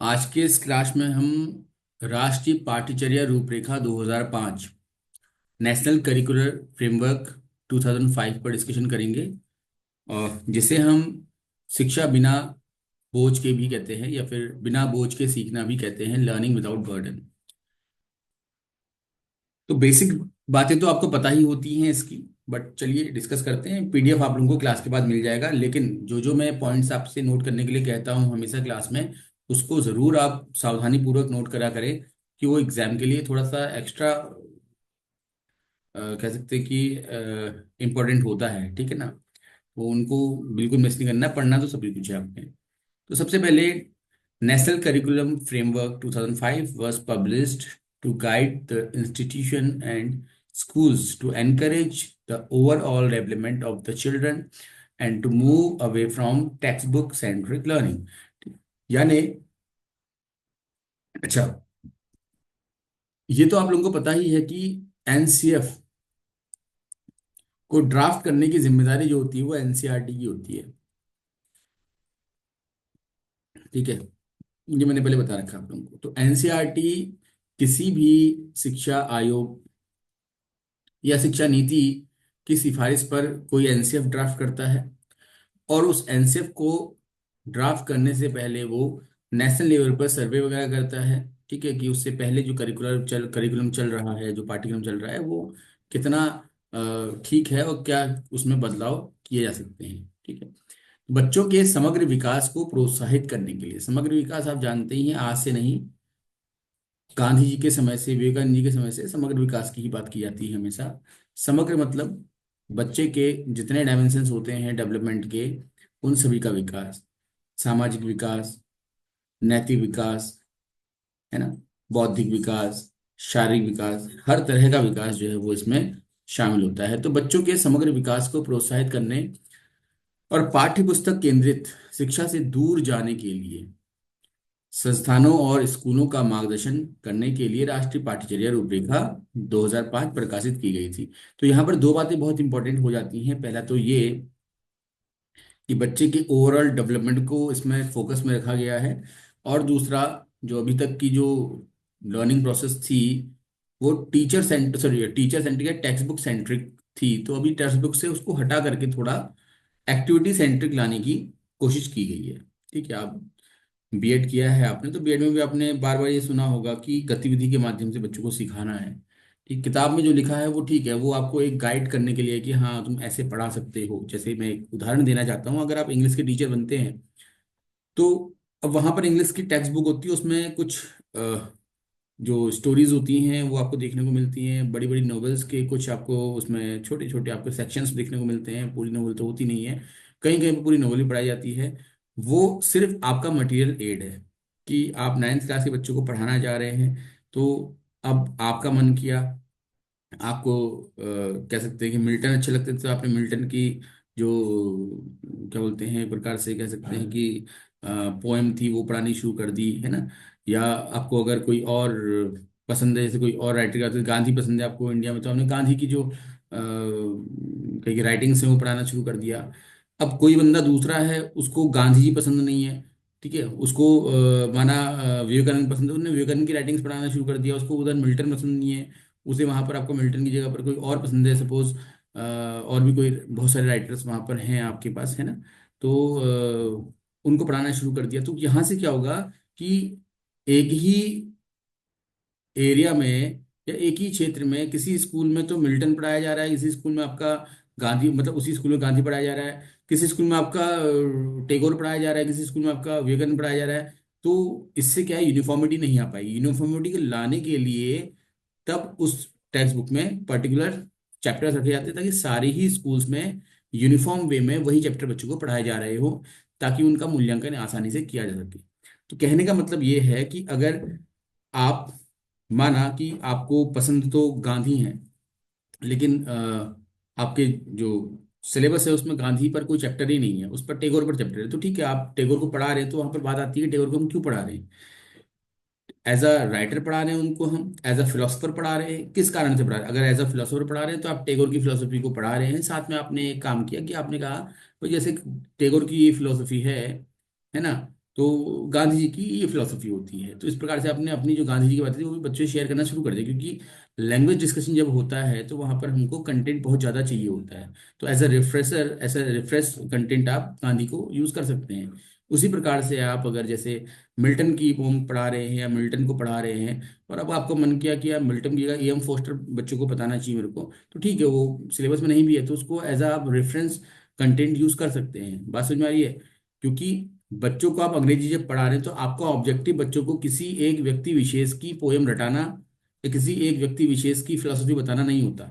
आज के इस क्लास में हम राष्ट्रीय पाठ्यचर्या रूपरेखा 2005 नेशनल करिकुलर फ्रेमवर्क 2005 पर डिस्कशन करेंगे। और जिसे हम शिक्षा बिना बोझ के भी कहते हैं या फिर बिना बोझ के सीखना भी कहते हैं, लर्निंग विदाउट बर्डन। तो बेसिक बातें तो आपको पता ही होती हैं इसकी, बट चलिए डिस्कस करते हैं। पीडीएफ आप लोगों को क्लास के बाद मिल जाएगा, लेकिन जो जो मैं पॉइंट्स आपसे नोट करने के लिए कहता हूँ हमेशा क्लास में, उसको ज़रूर आप सावधानी पूर्वक नोट करा करें कि वो एग्जाम के लिए थोड़ा सा एक्स्ट्रा कह सकते हैं कि इम्पोर्टेंट होता है, ठीक है ना। वो उनको बिल्कुल मिस नहीं करना, पढ़ना तो सभी कुछ है आपने। तो सबसे पहले, national curriculum framework 2005 was published to guide the institution and schools to encourage the overall development of the children and to move away from textbook centric learning। यानी, अच्छा, ये तो आप लोगों को पता ही है कि एनसीएफ को ड्राफ्ट करने की जिम्मेदारी जो होती है वो एनसीईआरटी की होती है, ठीक है। ये मैंने पहले बता रखा है आप लोगों को। तो एनसीईआरटी किसी भी शिक्षा आयोग या शिक्षा नीति की सिफारिश पर कोई एनसीएफ ड्राफ्ट करता है, और उस एनसीएफ को ड्राफ्ट करने से पहले वो नेशनल लेवल पर सर्वे वगैरह करता है, ठीक है, कि उससे पहले जो करिकुलम चल रहा है, जो पाठ्यक्रम चल रहा है, वो कितना ठीक है और क्या उसमें बदलाव किए जा सकते हैं, ठीक है। बच्चों के समग्र विकास को प्रोत्साहित करने के लिए, समग्र विकास आप जानते ही हैं, आज से नहीं, गांधी जी के समय से, विवेकानंद जी के समय से समग्र विकास की ही बात की जाती है हमेशा। समग्र मतलब बच्चे के जितने डायमेंशंस होते हैं डेवलपमेंट के, उन सभी का विकास, सामाजिक विकास, नैतिक विकास, है ना, बौद्धिक विकास, शारीरिक विकास, हर तरह का विकास जो है वो इसमें शामिल होता है। तो बच्चों के समग्र विकास को प्रोत्साहित करने और पाठ्य पुस्तक केंद्रित शिक्षा से दूर जाने के लिए संस्थानों और स्कूलों का मार्गदर्शन करने के लिए राष्ट्रीय पाठ्यचर्या रूपरेखा 2005 प्रकाशित की गई थी। तो यहाँ पर दो बातें बहुत इंपॉर्टेंट हो जाती हैं। पहला तो ये कि बच्चे के ओवरऑल डेवलपमेंट को इसमें फोकस में रखा गया है, और दूसरा, जो अभी तक की जो लर्निंग प्रोसेस थी वो टीचर सेंट्रिक या टेक्स्ट बुक सेंट्रिक थी, तो अभी टेक्स्ट बुक से उसको हटा करके थोड़ा एक्टिविटी सेंट्रिक लाने की कोशिश की गई है, ठीक है। आप बीएड किया है आपने, तो बीएड में भी आपने बार बार ये सुना होगा कि गतिविधि के माध्यम से बच्चों को सिखाना है। ठीक, किताब में जो लिखा है वो ठीक है, वो आपको एक गाइड करने के लिए कि हाँ तुम ऐसे पढ़ा सकते हो। जैसे मैं एक उदाहरण देना चाहता हूँ, अगर आप इंग्लिश के टीचर बनते हैं तो अब वहाँ पर इंग्लिश की टेक्स्ट बुक होती है, उसमें कुछ जो स्टोरीज होती हैं वो आपको देखने को मिलती हैं, बड़ी बड़ी नॉवेल्स के कुछ आपको उसमें छोटे छोटे आपको सेक्शंस देखने को मिलते हैं, पूरी नॉवेल तो होती नहीं है, कहीं कहीं पर पूरी नॉवेल भी पढ़ाई जाती है। वो सिर्फ आपका मटेरियल एड है कि आप नाइन्थ क्लास के बच्चों को पढ़ाना चाह रहे हैं, तो अब आपका मन किया, आपको कह सकते हैं कि मिल्टन अच्छे लगते थे, तो आपने मिल्टन की जो क्या बोलते हैं, एक प्रकार से कह सकते हैं कि पोएम थी वो पढ़ानी शुरू कर दी, है ना। या आपको अगर कोई और पसंद है, जैसे कोई और राइटर का, तो गांधी पसंद है आपको इंडिया में, तो हमने गांधी की जो कई राइटिंग्स हैं वो पढ़ाना शुरू कर दिया। अब कोई बंदा दूसरा है, उसको गांधी जी पसंद नहीं है, ठीक है, उसको माना विवेकानंद पसंद है, उसने विवेकानंद की राइटिंग्स पढ़ाना शुरू कर दिया। उसको उधर मिल्टन पसंद नहीं है, उसे वहां पर आपको मिल्टन की जगह पर कोई और पसंद है, सपोज और भी कोई बहुत सारे राइटर्स वहां पर हैं आपके पास, है ना। तो उनको पढ़ाना शुरू कर दिया। तो यहाँ से क्या होगा कि एक ही एरिया में या एक ही क्षेत्र में, किसी स्कूल में तो मिल्टन पढ़ाया जा रहा है, किसी स्कूल में आपका गांधी, मतलब उसी स्कूल में गांधी पढ़ाया जा रहा है, किसी स्कूल में आपका टैगोर पढ़ाया जा रहा है, किसी स्कूल में आपका विवेकानंद पढ़ाया जा रहा है। तो इससे क्या है, यूनिफॉर्मिटी नहीं आ पाएगी। यूनिफॉर्मिटी को लाने के लिए तब उस टेक्स्ट बुक में पर्टिकुलर चैप्टर्स रखे जाते हैं, ताकि सारे ही स्कूल्स में यूनिफॉर्म वे में वही चैप्टर बच्चों को पढ़ाए जा रहे हो, ताकि उनका मूल्यांकन आसानी से किया जा सके। तो कहने का मतलब ये है कि अगर आप, माना कि आपको पसंद तो गांधी हैं, लेकिन आपके जो सिलेबस है उसमें गांधी पर कोई चैप्टर ही नहीं है, उस पर टैगोर पर चैप्टर है, तो ठीक है, आप टैगोर को पढ़ा रहे हैं, तो वहां पर बात आती है कि टैगोर को हम क्यों पढ़ा रहे हैं। एज अ राइटर पढ़ा रहे हैं उनको, हम एज अ फिलोसफर पढ़ा रहे हैं, किस कारण से पढ़ा रहे हैं। अगर एज अ फिलोसफर पढ़ा रहे हैं तो आप टैगोर की फिलोसफी को पढ़ा रहे हैं, साथ में आपने एक काम किया कि आपने कहा भाई जैसे टैगोर की ये फिलोसफी है ना, तो गांधी जी की ये फिलोसफी होती है। तो इस प्रकार से आपने अपनी जो गांधी जी की बात थी वो भी बच्चों से शेयर करना शुरू कर दिया, क्योंकि लैंग्वेज डिस्कशन जब होता है तो वहां पर हमको कंटेंट बहुत ज़्यादा चाहिए होता है। तो as a refresher, as a refresh content आप गांधी को यूज़ कर सकते हैं। उसी प्रकार से आप अगर जैसे मिल्टन की पोम पढ़ा रहे हैं या मिल्टन को पढ़ा रहे हैं, और अब आपको मन किया कि यार मिल्टन की जगह E.M. फोस्टर बच्चों को बताना चाहिए मेरे को, तो ठीक है, वो सिलेबस में नहीं भी है तो उसको एज आप रेफरेंस कंटेंट यूज़ कर सकते हैं। बात समझ में आ रही है? क्योंकि बच्चों को आप अंग्रेजी जब पढ़ा रहे हैं तो आपका ऑब्जेक्टिव बच्चों को किसी एक व्यक्ति विशेष की पोएम रटाना या किसी एक व्यक्ति विशेष की फिलोसफी बताना नहीं होता।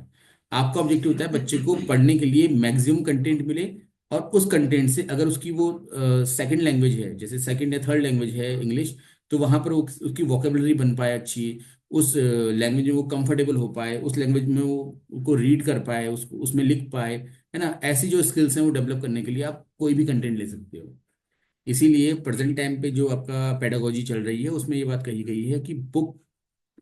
आपका ऑब्जेक्टिव होता है बच्चे को पढ़ने के लिए मैक्सिमम कंटेंट मिले, और उस कंटेंट से अगर उसकी वो सेकंड लैंग्वेज है, जैसे सेकंड या थर्ड लैंग्वेज है इंग्लिश, तो वहां पर उसकी वोकेबलरी बन पाए अच्छी, उस लैंग्वेज में वो कंफर्टेबल हो पाए, उस लैंग्वेज में वो उसको रीड कर पाए, उसको उसमें लिख पाए, है ना। ऐसी जो स्किल्स हैं वो डेवलप करने के लिए आप कोई भी कंटेंट ले सकते हो। इसीलिए प्रेजेंट टाइम पे जो आपका पेडागोजी चल रही है उसमें ये बात कही गई है कि बुक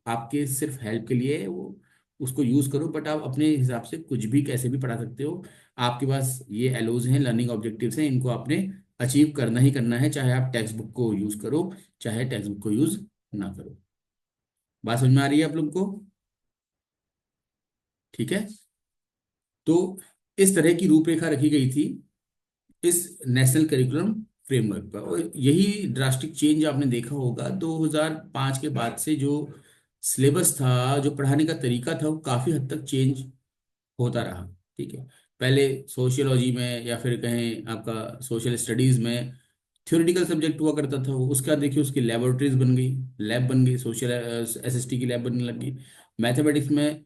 आपके सिर्फ हेल्प के लिए है, वो उसको यूज करो, बट आप अपने हिसाब से कुछ भी कैसे भी पढ़ा सकते हो। आपके पास ये एलोज हैं, लर्निंग ऑब्जेक्टिव्स हैं, इनको आपने अचीव करना ही करना है, चाहे आप टेक्स्ट बुक को यूज करो चाहे टेक्स्ट बुक को यूज ना करो। बात समझ में आ रही है आप लोग को? ठीक है। तो इस तरह की रूपरेखा रखी गई थी इस नेशनल करिकुलम फ्रेमवर्क पर, और यही ड्रास्टिक चेंज आपने देखा होगा 2005 के बाद से। जो सिलेबस था, जो पढ़ाने का तरीका था, वो काफी हद तक चेंज होता रहा। ठीक है। पहले सोशियोलॉजी में या फिर कहें आपका सोशल स्टडीज में थ्योरेटिकल सब्जेक्ट हुआ करता था वो, उसके बाद देखिए उसकी लेबोरेटरीज बन गई, लैब बन गई, सोशल SST की लैब बनने लगी। मैथमेटिक्स में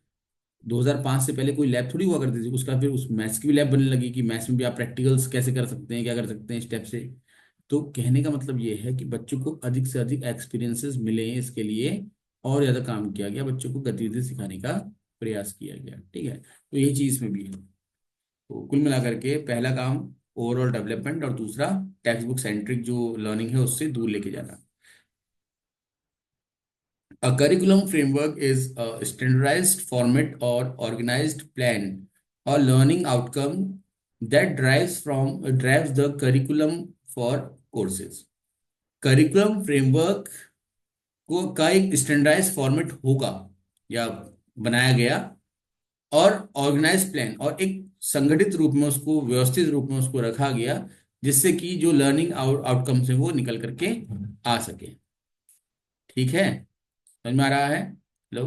2005 से पहले कोई लैब थोड़ी हुआ करती थी, उसका फिर उस मैथ्स की भी लैब बनने लगी कि मैथ्स में भी आप प्रैक्टिकल्स कैसे कर सकते हैं, क्या कर सकते हैं स्टेप से। तो कहने का मतलब ये है कि बच्चों को अधिक से अधिक एक्सपीरियंसेस मिले, इसके लिए और ज़्यादा काम किया गया, बच्चों को गतिविधि सिखाने का प्रयास किया गया। ठीक है, तो यही चीज़ में भी है। तो कुल मिलाकर के पहला काम ओवरऑल डेवलपमेंट, और दूसरा टेक्स्ट बुक सेंट्रिक जो लर्निंग है उससे दूर लेके जाना। A curriculum framework is a standardized format or organized plan or learning outcome that drives the curriculum for courses. Curriculum framework को का एक स्टैंडर्डाइज फॉर्मेट होगा या बनाया गया, और ऑर्गेनाइज प्लान, और एक संगठित रूप में उसको, व्यवस्थित रूप में उसको रखा गया, जिससे कि जो लर्निंग आउटकम्स है वो निकल करके आ सके। ठीक है, समझ में आ रहा है? लो,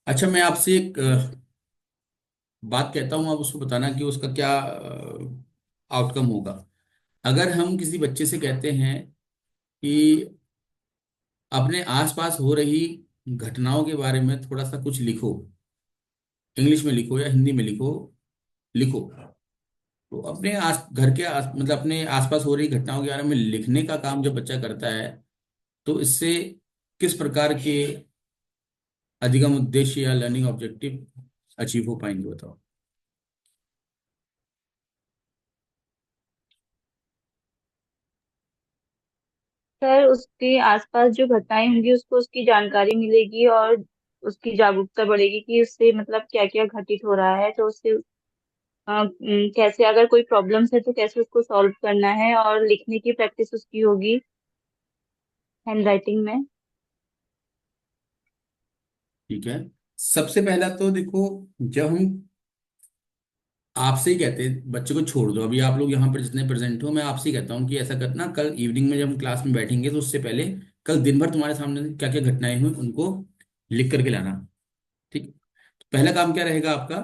अच्छा, मैं आपसे एक बात कहता हूँ, आप उसको बताना कि उसका क्या आउटकम होगा। अगर हम किसी बच्चे से कहते हैं कि अपने आसपास हो रही घटनाओं के बारे में थोड़ा सा कुछ लिखो, इंग्लिश में लिखो या हिंदी में लिखो, लिखो, तो अपने घर के मतलब अपने आसपास हो रही घटनाओं के बारे में लिखने का काम जब बच्चा करता है, तो इससे किस प्रकार के अधिगम उद्देश्य या लर्निंग ऑब्जेक्टिव अचीव हो पाएंगे, बताओ। सर उसके आसपास जो घटनाएं होंगी उसको उसकी जानकारी मिलेगी और उसकी जागरूकता बढ़ेगी कि उससे मतलब क्या क्या घटित हो रहा है, तो उससे कैसे अगर कोई प्रॉब्लम्स है तो कैसे उसको सॉल्व करना है, और लिखने की प्रैक्टिस उसकी होगी हैंड राइटिंग में। ठीक है। सबसे पहला तो देखो, जब हम आपसे ही कहते हैं बच्चे को छोड़ दो, अभी आप लोग यहाँ पर जितने प्रेजेंट हो, मैं आपसे ही कहता हूँ कि ऐसा करना, कल इवनिंग में जब हम क्लास में बैठेंगे तो उससे पहले कल दिन भर तुम्हारे सामने क्या क्या घटनाएं हुई उनको लिख करके लाना। ठीक। तो पहला काम क्या रहेगा आपका,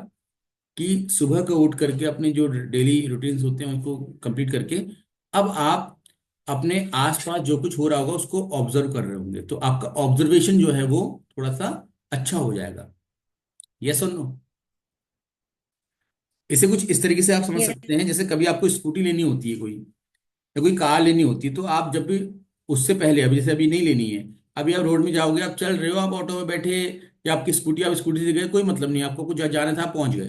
कि सुबह को उठ करके अपने जो डेली रूटीन्स होते हैं उनको कंप्लीट करके, अब आप अपने आसपास जो कुछ हो रहा होगा उसको ऑब्जर्व कर रहे होंगे, तो आपका ऑब्जर्वेशन जो है वो थोड़ा सा अच्छा हो जाएगा। यस और नो? इसे कुछ इस तरीके से आप समझ यस। सकते हैं, जैसे कभी आपको स्कूटी लेनी होती है कोई, या कोई कार लेनी होती है, तो आप जब भी उससे पहले, अभी जैसे अभी नहीं लेनी है, अभी आप रोड में जाओगे, आप चल रहे हो, आप ऑटो में बैठे या आपकी स्कूटी, आप स्कूटी से गए, कोई मतलब नहीं, आपको कुछ जाना था, आप पहुंच गए,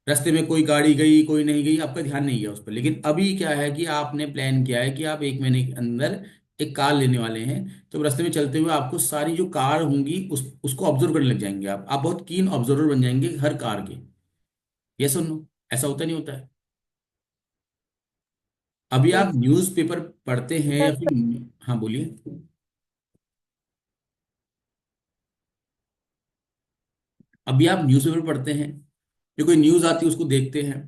रास्ते में कोई गाड़ी गई कोई नहीं गई, आपका ध्यान नहीं गया उस पर। लेकिन अभी क्या है कि आपने प्लान किया है कि आप 1 महीने के अंदर एक कार लेने वाले हैं, तो रास्ते में चलते हुए आपको सारी जो कार होंगी उसको ऑब्जर्व करने लग जाएंगे, आप बहुत कीन ऑब्जर्वर बन जाएंगे हर कार के। ये सुनो, ऐसा होता नहीं होता है? अभी जी आप न्यूज़पेपर पढ़ते हैं या सर। फिर? हाँ बोलिए। अभी आप न्यूज़पेपर पढ़ते हैं, जो कोई न्यूज़ आती है उसको देखते हैं,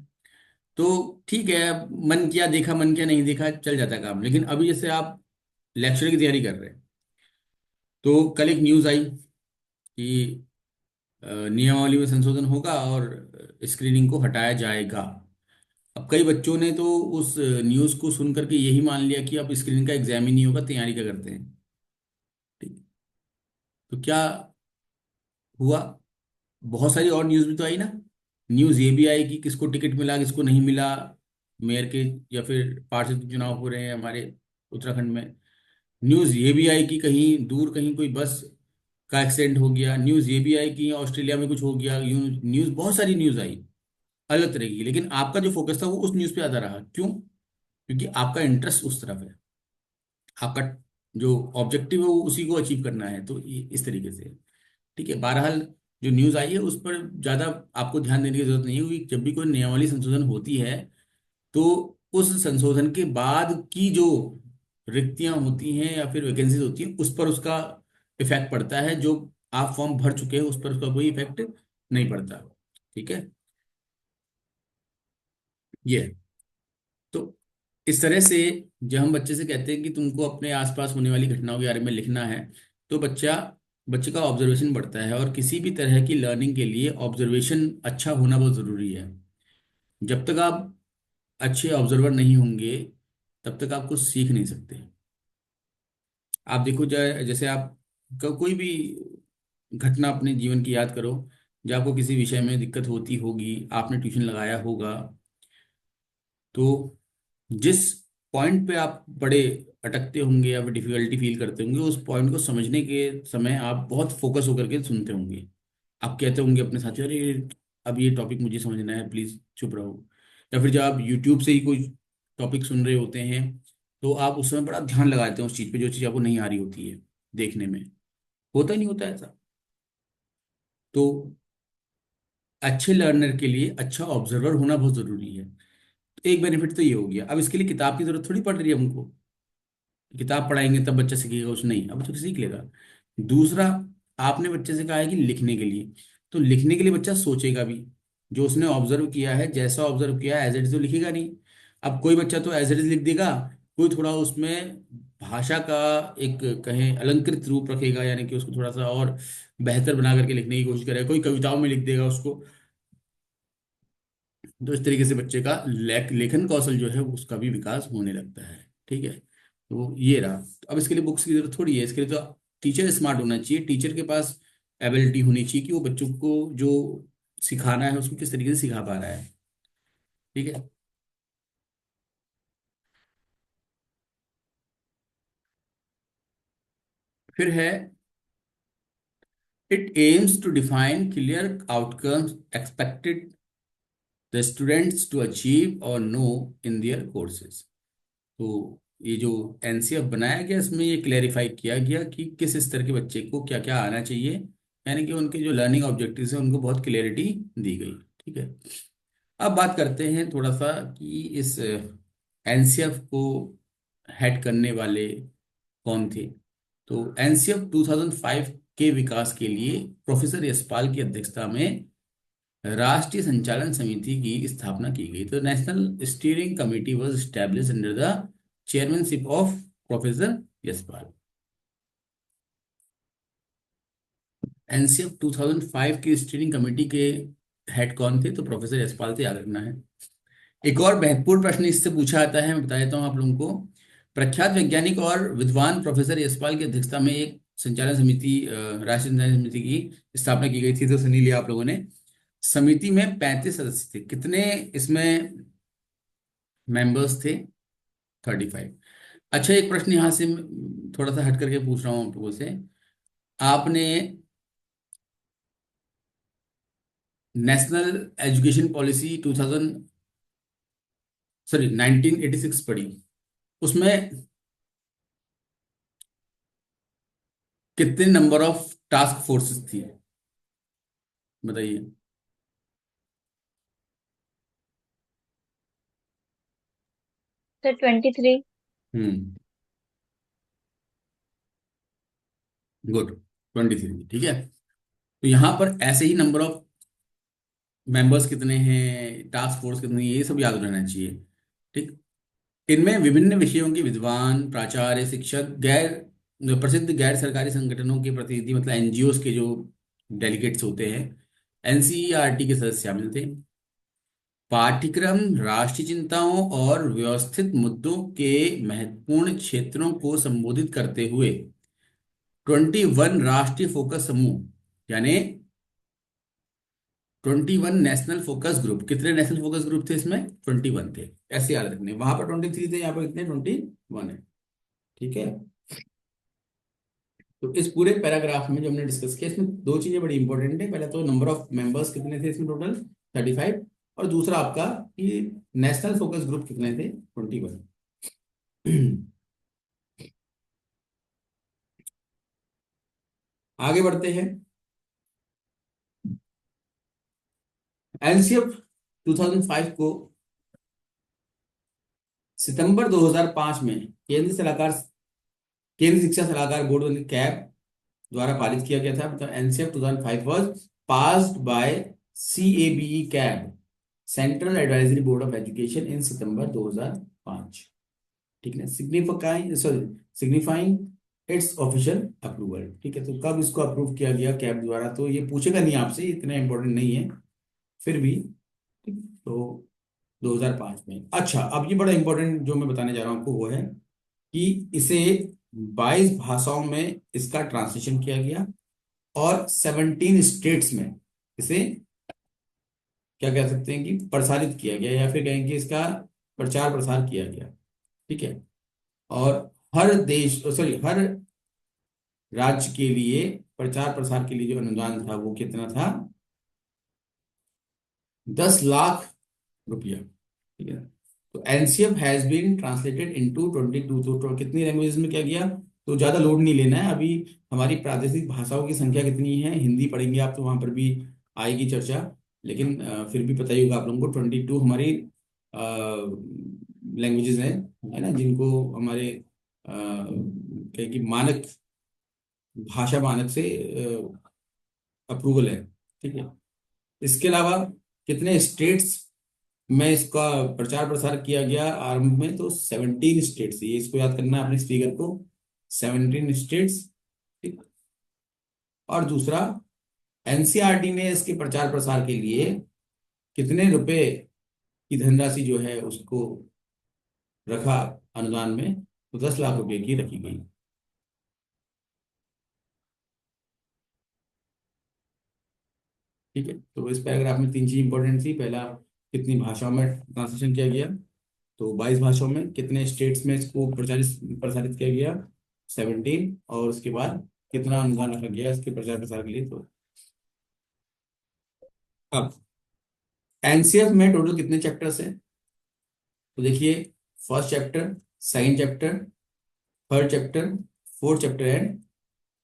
तो ठीक है, मन किया देखा, मन किया नहीं देखा, चल जाता है काम। लेकिन अभी जैसे आप लेक्चर की तैयारी कर रहे हैं, तो कल एक न्यूज़ आई कि नियमावली में संशोधन होगा और स्क्रीनिंग को हटाया जाएगा। अब कई बच्चों ने तो उस न्यूज़ को सुन करके यही मान लिया कि अब स्क्रीनिंग का एग्जाम ही नहीं होगा, तैयारी क्या करते हैं। ठीक। तो क्या हुआ? बहुत सारी और न्यूज़ भी तो आई ना। न्यूज़ ये भी आई कि किसको टिकट मिला, किसको नहीं मिला, मेयर के या फिर पार्षद के चुनाव हो रहे हैं हमारे उत्तराखंड में। न्यूज़ ये भी आई कि कहीं दूर कहीं कोई बस का एक्सीडेंट हो गया। न्यूज़ ये भी आई कि ऑस्ट्रेलिया में कुछ हो गया। यूं न्यूज़, बहुत सारी न्यूज़ आई अलग तरह की, लेकिन आपका जो फोकस था वो उस न्यूज़ पे ज़्यादा रहा। क्यों? क्योंकि आपका इंटरेस्ट उस तरफ है, आपका जो ऑब्जेक्टिव है वो उसी को अचीव करना है। तो ये इस तरीके से, ठीक है। बहरहाल, जो न्यूज़ आई है उस पर ज़्यादा आपको ध्यान देने की जरूरत नहीं है, क्योंकि जब भी कोई नियमावली संशोधन होती है, तो उस संशोधन के बाद की जो रिक्तियां होती हैं या फिर वैकेंसीज होती हैं, उस पर उसका इफेक्ट पड़ता है। जो आप फॉर्म भर चुके हैं उस पर उसका कोई इफेक्ट नहीं पड़ता। ठीक है, ये है। तो इस तरह से जब हम बच्चे से कहते हैं कि तुमको अपने आसपास होने वाली घटनाओं के बारे में लिखना है, तो बच्चे का ऑब्जर्वेशन बढ़ता है। और किसी भी तरह की लर्निंग के लिए ऑब्जर्वेशन अच्छा होना बहुत ज़रूरी है। जब तक आप अच्छे ऑब्जर्वर नहीं होंगे, तब तक आप कुछ सीख नहीं सकते। आप देखो, जैसे आप कोई भी घटना अपने जीवन की याद करो, जब आपको किसी विषय में दिक्कत होती होगी, आपने ट्यूशन लगाया होगा, तो जिस पॉइंट पे आप बड़े अटकते होंगे या फिर डिफिकल्टी फील करते होंगे, उस पॉइंट को समझने के समय आप बहुत फोकस होकर के सुनते होंगे। आप कहते होंगे अपने साथियों, अरे अब ये टॉपिक मुझे समझना है, प्लीज चुप रहो। या फिर जब आप यूट्यूब से ही कोई टॉपिक सुन रहे होते हैं, तो आप उस समय बड़ा ध्यान लगाते हैं उस चीज़ पे, जो चीज़ आपको नहीं आ रही होती है देखने में। होता ही नहीं होता ऐसा। तो अच्छे लर्नर के लिए अच्छा ऑब्जर्वर होना बहुत जरूरी है। तो एक बेनिफिट तो ये हो गया। अब इसके लिए किताब की जरूरत थोड़ी पड़ रही है हमको। किताब पढ़ाएंगे तब बच्चा सीखेगा, उस नहीं, अब तो सीख लेगा। दूसरा, आपने बच्चे से कहा है कि लिखने के लिए, तो लिखने के लिए बच्चा सोचेगा भी। जो उसने ऑब्जर्व किया है, जैसा ऑब्जर्व किया है एज इट इज तो लिखेगा नहीं। अब कोई बच्चा तो एज इट इज लिख देगा, कोई थोड़ा उसमें भाषा का एक कहें अलंकृत रूप रखेगा, यानी कि उसको थोड़ा सा और बेहतर बना करके लिखने की कोशिश करेगा, कोई कविताओं में लिख देगा उसको। तो इस तरीके से बच्चे का लेखन कौशल जो है उसका भी विकास होने लगता है। ठीक है, तो ये रहा। तो अब इसके लिए बुक्स की जरूरत थोड़ी है। इसके लिए तो टीचर स्मार्ट होना चाहिए, टीचर के पास एबिलिटी होनी चाहिए कि वो बच्चों को जो सिखाना है उसको किस तरीके से सिखा पा रहा है। ठीक है। फिर है, it aims to define clear outcomes expected the students to achieve और नो इन देयर कोर्सेज। तो ये जो एनसीएफ बनाया गया, इसमें ये क्लेरिफाई किया गया कि किस स्तर के बच्चे को क्या क्या आना चाहिए, यानी कि उनके जो लर्निंग ऑब्जेक्टिव्स हैं उनको बहुत क्लियरिटी दी गई। ठीक है। अब बात करते हैं थोड़ा सा कि इस एनसीएफ को हेड करने वाले कौन थे। तो एनसीएफ 2005 के विकास के लिए प्रोफेसर यशपाल की अध्यक्षता में राष्ट्रीय संचालन समिति की स्थापना की गई। तो national steering committee was establish under the chairmanship of professor Yashpal. NCF 2005 की स्टीयरिंग कमेटी के हेड कौन थे? तो प्रोफेसर यशपाल थे, याद रखना है। एक और महत्वपूर्ण प्रश्न इससे पूछा जाता है, मैं बता देता हूँ आप लोगों को। प्रख्यात वैज्ञानिक और विद्वान प्रोफेसर यशपाल की अध्यक्षता में एक संचालन समिति, राष्ट्रीय संचालन समिति की स्थापना की गई थी। तो सुनी लिया आप लोगों ने। समिति में 35 सदस्य थे। कितने इसमें मेंबर्स थे? 35। अच्छा, एक प्रश्न यहाँ से थोड़ा सा हट करके पूछ रहा हूँ आप लोगों से। आपने नेशनल एजुकेशन पॉलिसी 2000, सॉरी 1986 पढ़ी, उसमें कितने नंबर ऑफ टास्क फोर्सेस थी? बताइए। सर 23। हम्म, गुड, 23, ठीक है। तो यहाँ पर ऐसे ही नंबर ऑफ मेंबर्स कितने हैं, टास्क फोर्स कितनी है, ये सब याद रहना चाहिए। ठीक। इनमें विभिन्न विषयों के विद्वान, प्राचार्य, शिक्षक, जो प्रसिद्ध गैर सरकारी संगठनों के प्रतिनिधि, मतलब एनजीओ के जो डेलीगेट्स होते हैं, एनसीईआरटी के सदस्य शामिल थे। पाठ्यक्रम राष्ट्रीय चिंताओं और व्यवस्थित मुद्दों के महत्वपूर्ण क्षेत्रों को संबोधित करते हुए 21 राष्ट्रीय फोकस समूह, यानी 21 नेशनल फोकस ग्रुप। कितने नेशनल फोकस ग्रुप थे इसमें? 21 थे। ऐसे याद रखने, वहां पर 23 थे, यहाँ पर कितने? 21 है। ठीक है। तो इस पूरे पैराग्राफ में जो हमने डिस्कस किया, इसमें दो चीजें बड़ी इंपॉर्टेंट है। पहला तो नंबर ऑफ मेंबर्स कितने थे इसमें टोटल, 35। और दूसरा आपका कि नेशनल फोकस ग्रुप कितने थे, 21। आगे बढ़ते हैं। एलसीएफ 2005 को सितंबर 2005 में केंद्रीय शिक्षा सलाहकार बोर्ड कैब द्वारा पारित किया गया था। मतलब NCF 2005 was passed by CABE CABE, central advisory board of education, in सितंबर 2005। ठीक है। Signifying its official approval. ठीक है। तो कब इसको अप्रूव किया गया कैब द्वारा, तो ये पूछेगा नहीं आपसे, इतना इंपॉर्टेंट नहीं है, फिर भी। ठीक। तो 2005 में। अच्छा, अब ये बड़ा इंपॉर्टेंट जो मैं बताने जा रहा हूं आपको वो है कि इसे 22 भाषाओं में इसका ट्रांसलेशन किया गया, और 17 स्टेट्स में इसे क्या कह सकते हैं कि प्रसारित किया गया, या फिर कहेंगे इसका प्रचार प्रसार किया गया। ठीक है। और हर देश, सॉरी, हर राज्य के लिए प्रचार प्रसार के लिए जो अनुदान था वो कितना था? 10 लाख रुपया। ठीक है। तो NCF has been translated into 22, तो कितनी लैंग्वेजेस में क्या किया? तो ज्यादा लोड नहीं लेना है अभी। हमारी प्रादेशिक भाषाओं की संख्या कितनी है, हिंदी पढ़ेंगे आप तो वहां पर भी आएगी चर्चा, लेकिन फिर भी पता ही होगा आप लोगों को 22 हमारी लैंग्वेजेस हैं, है ना, जिनको हमारे क्या कि मानक भाषा मानक से अप्रूवल है। ठीक है। इसके अलावा कितने स्टेट्स में इसका प्रचार प्रसार किया गया आरंभ में? तो 17 स्टेट्स, ये इसको याद करना है अपने स्पीकर को, 17 स्टेट्स। ठीक। और दूसरा, एनसीईआरटी ने इसके प्रचार प्रसार के लिए कितने रुपए की धनराशि जो है उसको रखा अनुदान में? तो 10 लाख रुपए की रखी गई। ठीक है। तो इस पैराग्राफ में तीन चीज इंपॉर्टेंट थी। पहला, कितनी भाषाओं में ट्रांसलेशन किया गया, तो 22 भाषाओं में। कितने स्टेट्स में इसको प्रचारित प्रसारित किया गया, 17। और उसके बाद कितना अनुदान रखा गया इसके प्रचार प्रसार के लिए। तो अब एनसीएफ में टोटल कितने चैप्टर्स हैं? तो देखिए, first chapter, second chapter, third chapter, fourth chapter and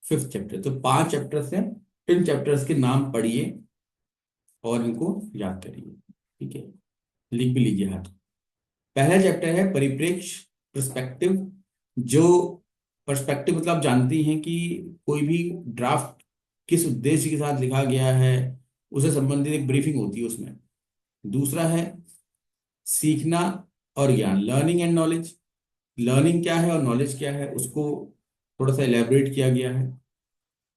fifth chapter. तो 5 चैप्टर्स हैं। इन चैप्टर्स के नाम पढ़िए और इनको याद करिए। ठीक है। लिख भी लीजिए हाथ। पहला चैप्टर है परिप्रेक्ष्य, पर्सपेक्टिव। जो पर्सपेक्टिव मतलब आप जानती हैं कि कोई भी ड्राफ्ट किस उद्देश्य के साथ लिखा गया है, उसे संबंधित एक ब्रीफिंग होती है उसमें। दूसरा है सीखना और ज्ञान, लर्निंग एंड नॉलेज। लर्निंग क्या है और नॉलेज क्या है उसको थोड़ा सा इलेबोरेट किया गया है।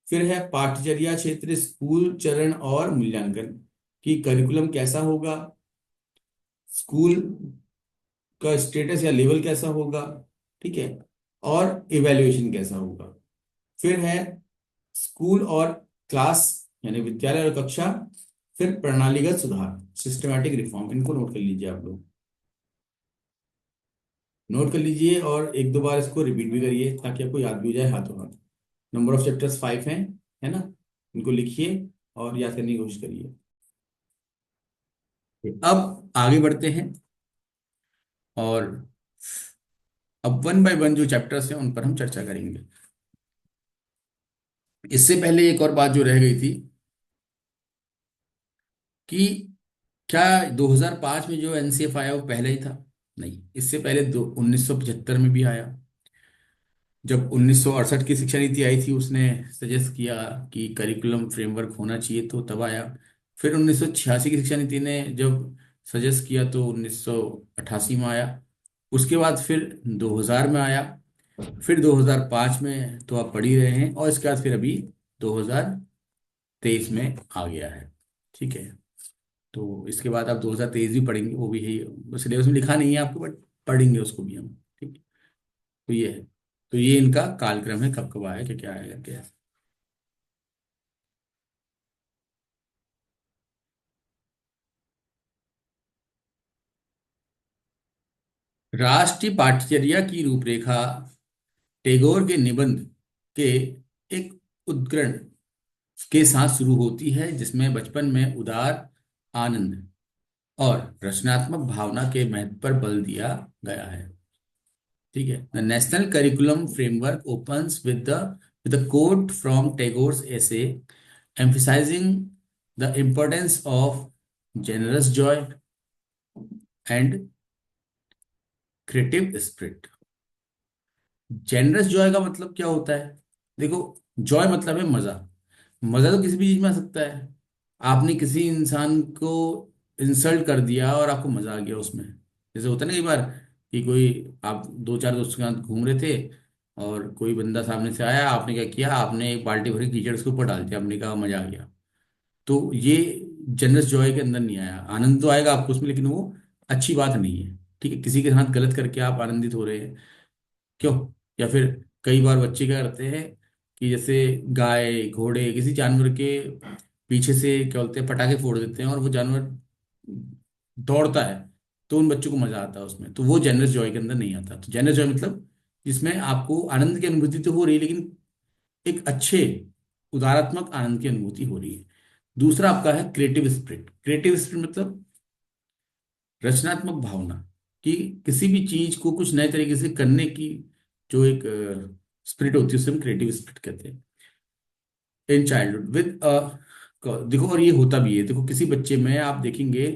फिर है पाठ्यचर्या क्षेत्र, स्कूल चरण और मूल्यांकन, कि करिकुलम कैसा होगा, स्कूल का स्टेटस या लेवल कैसा होगा। ठीक है। और इवैल्यूएशन कैसा होगा। फिर है स्कूल और क्लास, यानी विद्यालय और कक्षा। फिर प्रणालीगत सुधार, सिस्टमैटिक रिफॉर्म। इनको नोट कर लीजिए आप लोग, नोट कर लीजिए और एक दो बार इसको रिपीट भी करिए ताकि आपको याद भी हो जाए हाथों हाथ। नंबर ऑफ चैप्टर्स 5 हैं, है ना। इनको लिखिए और याद करने की कोशिश करिए। अब आगे बढ़ते हैं, और अब वन बाय वन जो चैप्टर्स हैं उन पर हम चर्चा करेंगे। इससे पहले एक और बात जो रह गई थी कि क्या 2005 में जो एनसीएफ आया वो पहले ही था? नहीं, इससे पहले 1975 में भी आया। जब 1968 की शिक्षा नीति आई थी, उसने सजेस्ट किया कि करिकुलम फ्रेमवर्क होना चाहिए, तो तब आया। फिर 1986 की शिक्षा नीति ने जब सजेस्ट किया तो 1988 में आया। उसके बाद फिर 2000 में आया। फिर 2005 में तो आप पढ़ ही रहे हैं, और इसके बाद फिर अभी 2023 में आ गया है। ठीक है। तो इसके बाद आप 2023 भी पढ़ेंगे, वो भी है, सिलेबस में लिखा नहीं है आपको, बट पढ़ेंगे उसको भी हम। ठीक है। तो ये है। तो ये इनका कालक्रम है, कब कब आया, क्या क्या आएगा, क्या है। राष्ट्रीय पाठचर्या की रूपरेखा टैगोर के निबंध के एक उद्धरण के साथ शुरू होती है, जिसमें बचपन में उदार आनंद और रचनात्मक भावना के महत्व पर बल दिया गया है। ठीक है। The national curriculum framework opens with the quote from Tagore's essay emphasizing the importance of generous joy and creative spirit। Generous Joy का मतलब क्या होता है? देखो, जॉय मतलब है मजा। मजा तो किसी भी चीज में आ सकता है। आपने किसी इंसान को इंसल्ट कर दिया और आपको मजा आ गया उसमें। जैसे होता है ना कई बार कि कोई, आप दो चार दोस्तों के साथ घूम रहे थे और कोई बंदा सामने से आया, आपने क्या किया, आपने एक बाल्टी भरी कीचड़ उसके ऊपर डाल दिया, आपने कहा मजा आ गया। तो ये जनरस जॉय के अंदर नहीं आया। आनंद तो आएगा आपको उसमें, लेकिन वो अच्छी बात नहीं है। ठीक है। किसी के साथ गलत करके आप आनंदित हो रहे हैं, क्यों? या फिर कई बार बच्चे क्या करते हैं कि जैसे गाय घोड़े किसी जानवर के पीछे से क्या बोलते हैं पटाखे फोड़ देते हैं, और वो जानवर दौड़ता है, तो उन बच्चों को मजा आता है उसमें। तो वो जनरस जॉय के अंदर नहीं आता। तो जनरस जॉय मतलब जिसमें आपको आनंद की अनुभूति तो हो रही है, लेकिन एक अच्छे उदारात्मक आनंद की अनुभूति हो रही है। दूसरा आपका है क्रिएटिव स्पिरिट। क्रिएटिव स्पिरिट मतलब रचनात्मक भावना, कि किसी भी चीज को कुछ नए तरीके से करने की जो एक स्पिरिट होती है, उसे हम क्रिएटिव स्पिरिट कहते हैं। इन चाइल्डहुड विद देखो, और ये होता भी है। देखो, किसी बच्चे में आप देखेंगे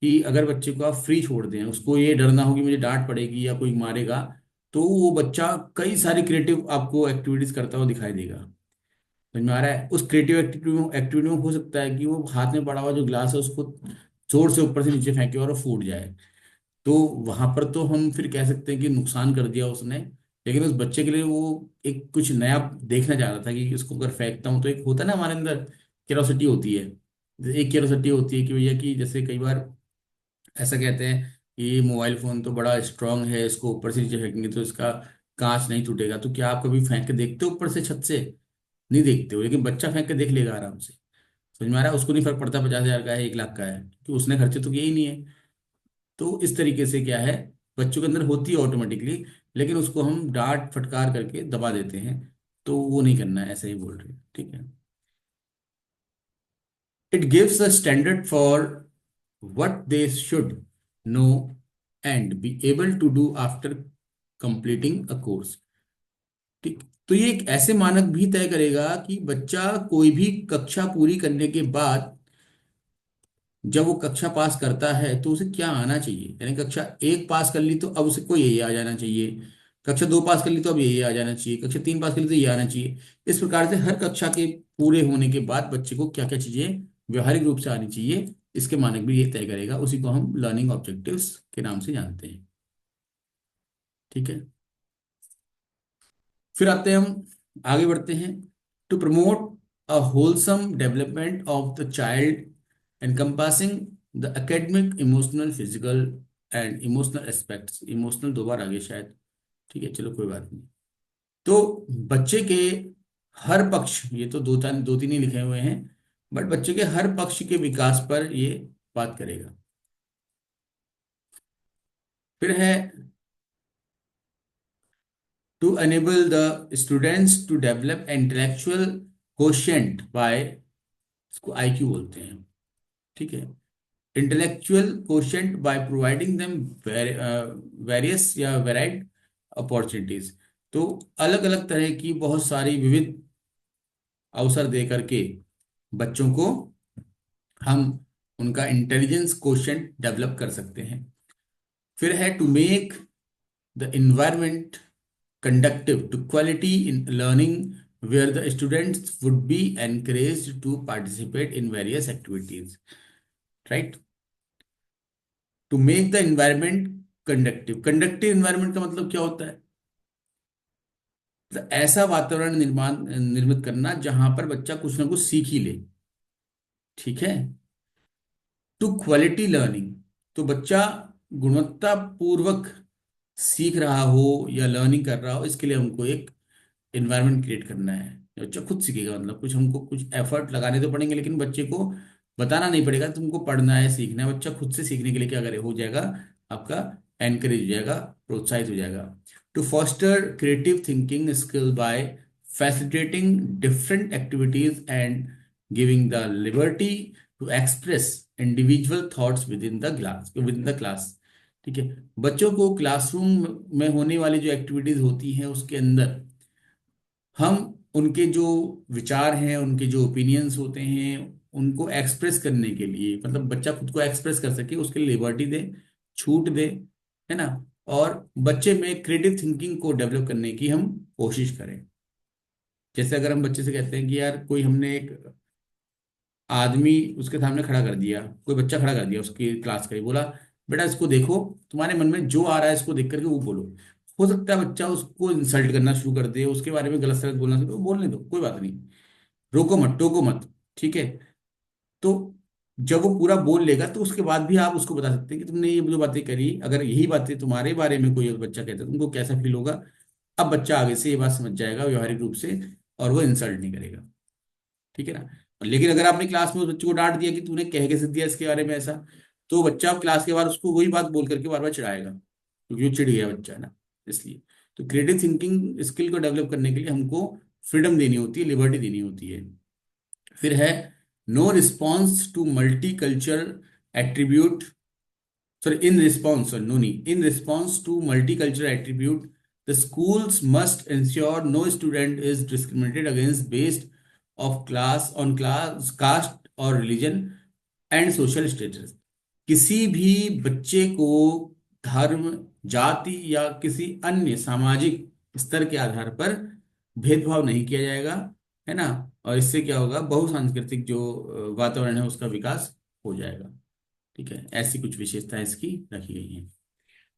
कि अगर बच्चे को आप फ्री छोड़ दें, उसको ये डर ना हो कि मुझे डांट पड़ेगी या कोई मारेगा, तो वो बच्चा कई सारी क्रिएटिव आपको एक्टिविटीज करता हुआ दिखाई देगा। समझ में आ रहा है? उस क्रिएटिव एक्टिविटी में हो सकता है कि वो हाथ में पड़ा हुआ जो ग्लास है उसको जोर से ऊपर से नीचे फेंके और वो फूट जाए। तो वहां पर तो हम फिर कह सकते हैं कि नुकसान कर दिया उसने। लेकिन उस बच्चे के लिए वो एक कुछ नया देखना चाह रहा था कि इसको अगर फेंकता हूँ तो एक होता है ना हमारे अंदर क्यूरोसिटी होती है। एक क्यूरोसिटी होती है कि भैया कि जैसे कई बार ऐसा कहते हैं कि मोबाइल फोन तो बड़ा स्ट्रांग है, इसको ऊपर से नीचे फेंकेंगे तो इसका कांच नहीं टूटेगा। तो क्या आप कभी फेंक के देखते हो ऊपर से छत से? नहीं देखते हो, लेकिन बच्चा फेंक के देख लेगा आराम से। समझ में आ रहा है? उसको नहीं फर्क पड़ता 50,000 का है 1 लाख का है, कि उसने खर्चे तो किए ही नहीं है। तो इस तरीके से क्या है, बच्चों के अंदर होती है ऑटोमेटिकली, लेकिन उसको हम डांट फटकार करके दबा देते हैं। तो वो नहीं करना है, ऐसे ही बोल रहे हैं। ठीक है। It gives a standard for what they should know and be able to do after completing a course. ठीक। तो ये एक ऐसे मानक भी तय करेगा कि बच्चा कोई भी कक्षा पूरी करने के बाद जब वो कक्षा पास करता है तो उसे क्या आना चाहिए। यानी कक्षा 1 पास कर ली तो अब उसे को ये आ जाना चाहिए, कक्षा 2 पास कर ली तो अब ये आ जाना चाहिए, कक्षा 3 पास कर ली तो ये आना चाहिए। इस प्रकार से हर कक्षा के पूरे होने के बाद बच्चे को क्या क्या चीजें व्यवहारिक रूप से आनी चाहिए, इसके मानक भी ये तय करेगा। उसी को हम लर्निंग ऑब्जेक्टिव्स के नाम से जानते हैं। ठीक है। फिर आते हैं हम, आगे बढ़ते हैं। To promote a wholesome development of the child encompassing the academic, emotional, physical and emotional aspects। Emotional 2 बार आगे शायद। ठीक है, चलो कोई बात नहीं। तो बच्चे के हर पक्ष, ये तो दो तीन ही लिखे हुए हैं, बट बच्चे के हर पक्ष के विकास पर ये बात करेगा। फिर है to enable the students to develop intellectual quotient by, इसको आईक्यू बोलते हैं। ठीक है। Intellectual quotient by providing them various या वेराइड अपॉर्चुनिटीज। तो अलग अलग तरह की बहुत सारी विविध अवसर दे करके बच्चों को हम उनका इंटेलिजेंस क्वोशंट डेवलप कर सकते हैं। फिर है to make the environment conducive to quality in learning where the students would be encouraged to participate in various activities, right? To make the environment conductive environment का मतलब क्या होता है? तो ऐसा वातावरण निर्मित करना जहां पर बच्चा कुछ ना कुछ सीख ही ले, ठीक है। टू क्वालिटी लर्निंग, तो बच्चा गुणवत्ता पूर्वक सीख रहा हो या लर्निंग कर रहा हो, इसके लिए हमको एक एनवायरनमेंट क्रिएट करना है। बच्चा खुद सीखेगा, मतलब कुछ हमको कुछ एफर्ट लगाने तो पड़ेंगे, लेकिन बच्चे को बताना नहीं पड़ेगा तुमको पढ़ना है सीखना है। बच्चा खुद से सीखने के लिए क्या करे, हो जाएगा आपका, एनकरेज हो जाएगा, प्रोत्साहित हो जाएगा। To foster creative thinking skill by facilitating different activities and giving the liberty to express individual thoughts within the class, ठीक है। बच्चों को क्लासरूम में होने वाली जो एक्टिविटीज होती हैं उसके अंदर हम उनके जो विचार हैं, उनके जो ओपिनियंस होते हैं, उनको एक्सप्रेस करने के लिए, मतलब बच्चा खुद को एक्सप्रेस कर सके उसके लिए लिबर्टी दे, छूट दे, है ना। और बच्चे में क्रिएटिव थिंकिंग को डेवलप करने की हम कोशिश करें। जैसे अगर हम बच्चे से कहते हैं कि यार कोई हमने एक आदमी उसके सामने खड़ा कर दिया, कोई बच्चा खड़ा कर दिया उसकी क्लास का ही, बोला बेटा इसको देखो, तुम्हारे मन में जो आ रहा है इसको देख करके वो बोलो। हो सकता है बच्चा उसको इंसल्ट करना शुरू कर दे, उसके बारे में गलत सलत बोलना शुरू, बोलने दो, कोई बात नहीं, रोको मत, टोको मत, ठीक है। तो जब वो पूरा बोल लेगा तो उसके बाद भी आप उसको बता सकते हैं कि तुमने ये जो बातें करी, अगर यही बातें तुम्हारे बारे में कोई बच्चा कहता है तुमको कैसा फील होगा। अब बच्चा आगे से ये बात समझ जाएगा व्यवहारिक रूप से, और वो इंसल्ट नहीं करेगा, ठीक है ना। लेकिन अगर आपने क्लास में उस बच्चे को डांट दिया कि तूने कह कैसे दिया इसके बारे में ऐसा, तो बच्चा क्लास के बाद उसको वही बात बोल करके बार बार चिढ़ाएगा, क्योंकि वो चिढ़ गया बच्चा है ना, इसलिए। तो क्रिएटिव थिंकिंग स्किल को डेवलप करने के लिए हमको फ्रीडम देनी होती है, लिबर्टी देनी होती है। फिर है no response to multi culture attribute, sorry, in response, sorry, no need. In response to multicultural attribute, the schools must ensure no student is discriminated against based on class, caste or religion and social status. किसी भी बच्चे को धर्म, जाति या किसी अन्य सामाजिक स्तर के आधार पर भेदभाव नहीं किया जाएगा, है ना। और इससे क्या होगा, बहुसांस्कृतिक जो वातावरण है उसका विकास हो जाएगा, ठीक है। ऐसी कुछ विशेषताएं इसकी रखी गई हैं।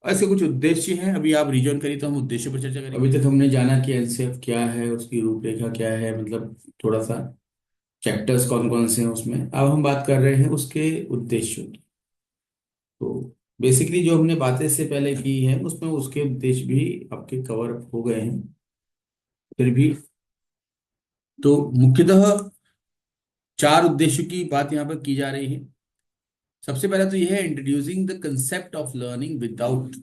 ऐसे कुछ उद्देश्य हैं, अभी आप रिजॉइन करिए तो हम उद्देश्य पर चर्चा करेंगे। अभी तक हमने जाना कि एनसीएफ क्या है, उसकी रूपरेखा क्या है, मतलब थोड़ा सा चैप्टर्स कौन कौन से हैं उसमें। अब हम बात कर रहे हैं उसके उद्देश्यों की। तो बेसिकली जो हमने बातें इससे पहले की हैं उसमें उसके उद्देश्य भी आपके कवर हो गए हैं, फिर भी। तो मुख्यतः चार उद्देश्यों की बात यहाँ पर की जा रही है। सबसे पहला तो यह है introducing the concept of learning without